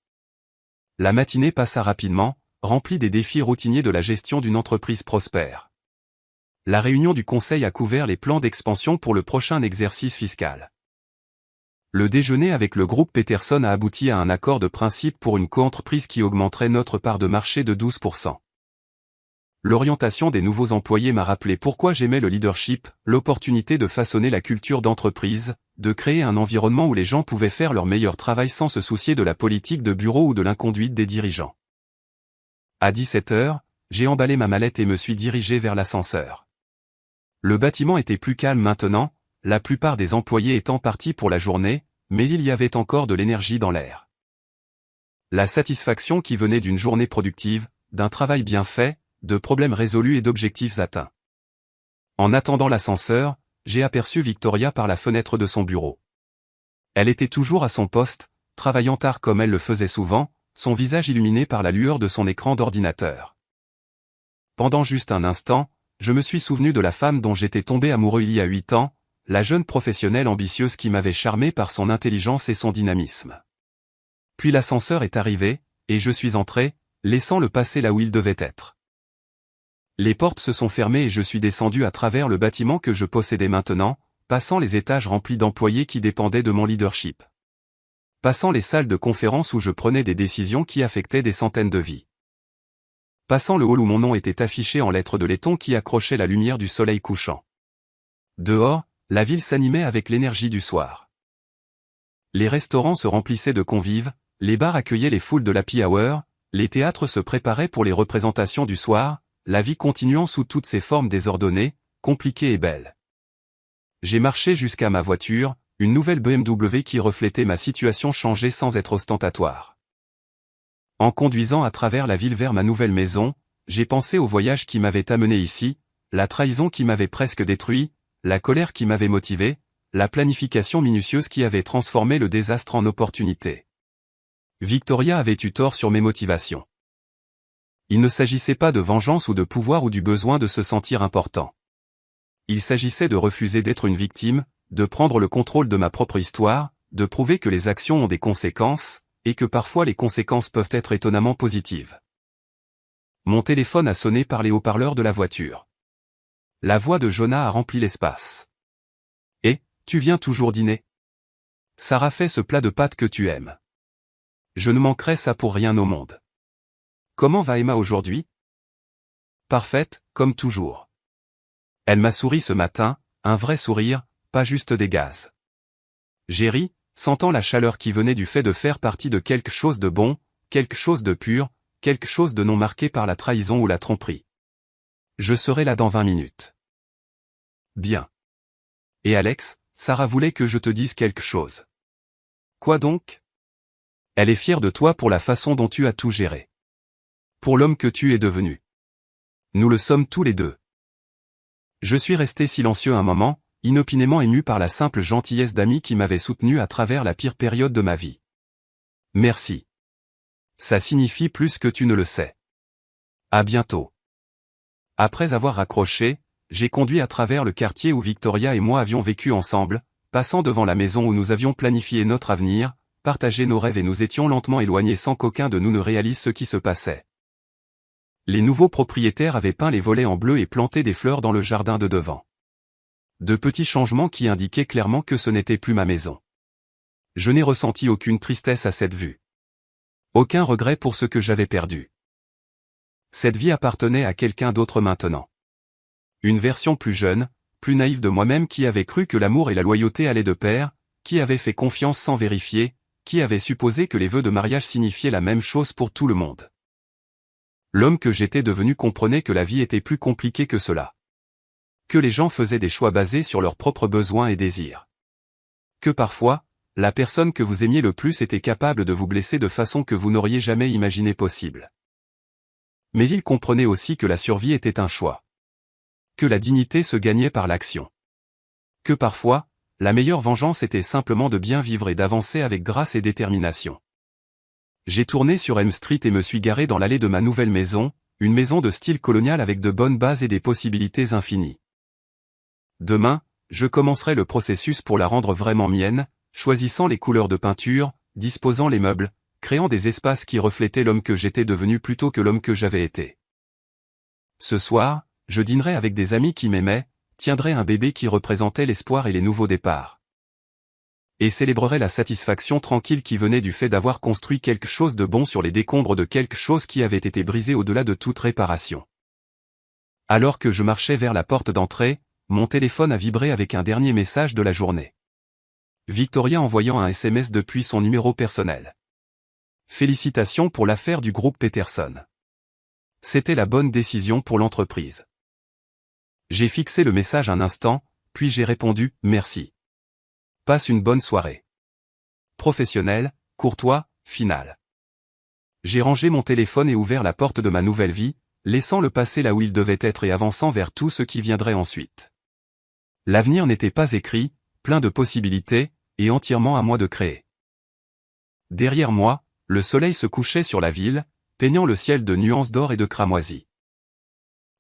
La matinée passa rapidement, remplie des défis routiniers de la gestion d'une entreprise prospère. La réunion du conseil a couvert les plans d'expansion pour le prochain exercice fiscal. Le déjeuner avec le groupe Peterson a abouti à un accord de principe pour une coentreprise qui augmenterait notre part de marché de 12%. L'orientation des nouveaux employés m'a rappelé pourquoi j'aimais le leadership, l'opportunité de façonner la culture d'entreprise, de créer un environnement où les gens pouvaient faire leur meilleur travail sans se soucier de la politique de bureau ou de l'inconduite des dirigeants. À 17 heures, j'ai emballé ma mallette et me suis dirigé vers l'ascenseur. Le bâtiment était plus calme maintenant, la plupart des employés étant partis pour la journée, mais il y avait encore de l'énergie dans l'air. La satisfaction qui venait d'une journée productive, d'un travail bien fait, de problèmes résolus et d'objectifs atteints. En attendant l'ascenseur, j'ai aperçu Victoria par la fenêtre de son bureau. Elle était toujours à son poste, travaillant tard comme elle le faisait souvent, son visage illuminé par la lueur de son écran d'ordinateur. Pendant juste un instant, je me suis souvenu de la femme dont j'étais tombé amoureux il y a 8 ans, la jeune professionnelle ambitieuse qui m'avait charmé par son intelligence et son dynamisme. Puis l'ascenseur est arrivé, et je suis entré, laissant le passer là où il devait être. Les portes se sont fermées et je suis descendu à travers le bâtiment que je possédais maintenant, passant les étages remplis d'employés qui dépendaient de mon leadership. Passant les salles de conférence où je prenais des décisions qui affectaient des centaines de vies. Passant le hall où mon nom était affiché en lettres de laiton qui accrochaient la lumière du soleil couchant. Dehors, la ville s'animait avec l'énergie du soir. Les restaurants se remplissaient de convives, les bars accueillaient les foules de l'happy hour, les théâtres se préparaient pour les représentations du soir, la vie continuant sous toutes ses formes désordonnées, compliquées et belles. J'ai marché jusqu'à ma voiture, une nouvelle BMW qui reflétait ma situation changée sans être ostentatoire. En conduisant à travers la ville vers ma nouvelle maison, j'ai pensé au voyage qui m'avait amené ici, la trahison qui m'avait presque détruit, la colère qui m'avait motivé, la planification minutieuse qui avait transformé le désastre en opportunité. Victoria avait eu tort sur mes motivations. Il ne s'agissait pas de vengeance ou de pouvoir ou du besoin de se sentir important. Il s'agissait de refuser d'être une victime, de prendre le contrôle de ma propre histoire, de prouver que les actions ont des conséquences, et que parfois les conséquences peuvent être étonnamment positives. Mon téléphone a sonné par les haut-parleurs de la voiture. La voix de Jonah a rempli l'espace. « Et, tu viens toujours dîner ? Sarah fait ce plat de pâtes que tu aimes. Je ne manquerai ça pour rien au monde. Comment va Emma aujourd'hui ? Parfaite, comme toujours. Elle m'a souri ce matin, un vrai sourire, pas juste des gaz. J'ai ri, sentant la chaleur qui venait du fait de faire partie de quelque chose de bon, quelque chose de pur, quelque chose de non marqué par la trahison ou la tromperie. Je serai là dans 20 minutes. Bien. Et Alex, Sarah voulait que je te dise quelque chose. Quoi donc ? Elle est fière de toi pour la façon dont tu as tout géré. Pour l'homme que tu es devenu. Nous le sommes tous les deux. Je suis resté silencieux un moment, inopinément ému par la simple gentillesse d'ami qui m'avait soutenu à travers la pire période de ma vie. Merci. Ça signifie plus que tu ne le sais. À bientôt. Après avoir raccroché, j'ai conduit à travers le quartier où Victoria et moi avions vécu ensemble, passant devant la maison où nous avions planifié notre avenir, partagé nos rêves et nous étions lentement éloignés sans qu'aucun de nous ne réalise ce qui se passait. Les nouveaux propriétaires avaient peint les volets en bleu et planté des fleurs dans le jardin de devant. De petits changements qui indiquaient clairement que ce n'était plus ma maison. Je n'ai ressenti aucune tristesse à cette vue. Aucun regret pour ce que j'avais perdu. Cette vie appartenait à quelqu'un d'autre maintenant. Une version plus jeune, plus naïve de moi-même qui avait cru que l'amour et la loyauté allaient de pair, qui avait fait confiance sans vérifier, qui avait supposé que les vœux de mariage signifiaient la même chose pour tout le monde. L'homme que j'étais devenu comprenait que la vie était plus compliquée que cela. Que les gens faisaient des choix basés sur leurs propres besoins et désirs. Que parfois, la personne que vous aimiez le plus était capable de vous blesser de façon que vous n'auriez jamais imaginé possible. Mais il comprenait aussi que la survie était un choix. Que la dignité se gagnait par l'action. Que parfois, la meilleure vengeance était simplement de bien vivre et d'avancer avec grâce et détermination. J'ai tourné sur Elm Street et me suis garé dans l'allée de ma nouvelle maison, une maison de style colonial avec de bonnes bases et des possibilités infinies. Demain, je commencerai le processus pour la rendre vraiment mienne, choisissant les couleurs de peinture, disposant les meubles, créant des espaces qui reflétaient l'homme que j'étais devenu plutôt que l'homme que j'avais été. Ce soir, je dînerai avec des amis qui m'aimaient, tiendrai un bébé qui représentait l'espoir et les nouveaux départs. Et célébrerai la satisfaction tranquille qui venait du fait d'avoir construit quelque chose de bon sur les décombres de quelque chose qui avait été brisé au-delà de toute réparation. Alors que je marchais vers la porte d'entrée, mon téléphone a vibré avec un dernier message de la journée. Victoria envoyant un SMS depuis son numéro personnel. Félicitations pour l'affaire du groupe Peterson. C'était la bonne décision pour l'entreprise. J'ai fixé le message un instant, puis j'ai répondu « Merci ». Passe une bonne soirée. Professionnel, courtois, final. J'ai rangé mon téléphone et ouvert la porte de ma nouvelle vie, laissant le passé là où il devait être et avançant vers tout ce qui viendrait ensuite. L'avenir n'était pas écrit, plein de possibilités, et entièrement à moi de créer. Derrière moi, le soleil se couchait sur la ville, peignant le ciel de nuances d'or et de cramoisi.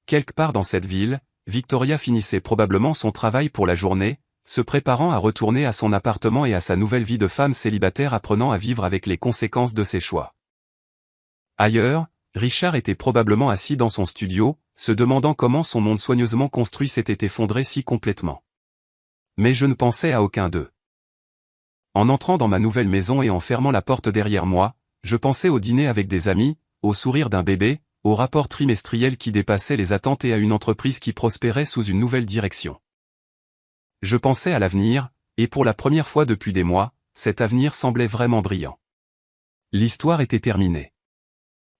Quelque part dans cette ville, Victoria finissait probablement son travail pour la journée, se préparant à retourner à son appartement et à sa nouvelle vie de femme célibataire apprenant à vivre avec les conséquences de ses choix. Ailleurs, Richard était probablement assis dans son studio, se demandant comment son monde soigneusement construit s'était effondré si complètement. Mais je ne pensais à aucun d'eux. En entrant dans ma nouvelle maison et en fermant la porte derrière moi, je pensais au dîner avec des amis, au sourire d'un bébé, au rapport trimestriel qui dépassait les attentes et à une entreprise qui prospérait sous une nouvelle direction. Je pensais à l'avenir, et pour la première fois depuis des mois, cet avenir semblait vraiment brillant. L'histoire était terminée.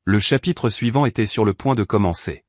Le chapitre suivant était sur le point de commencer.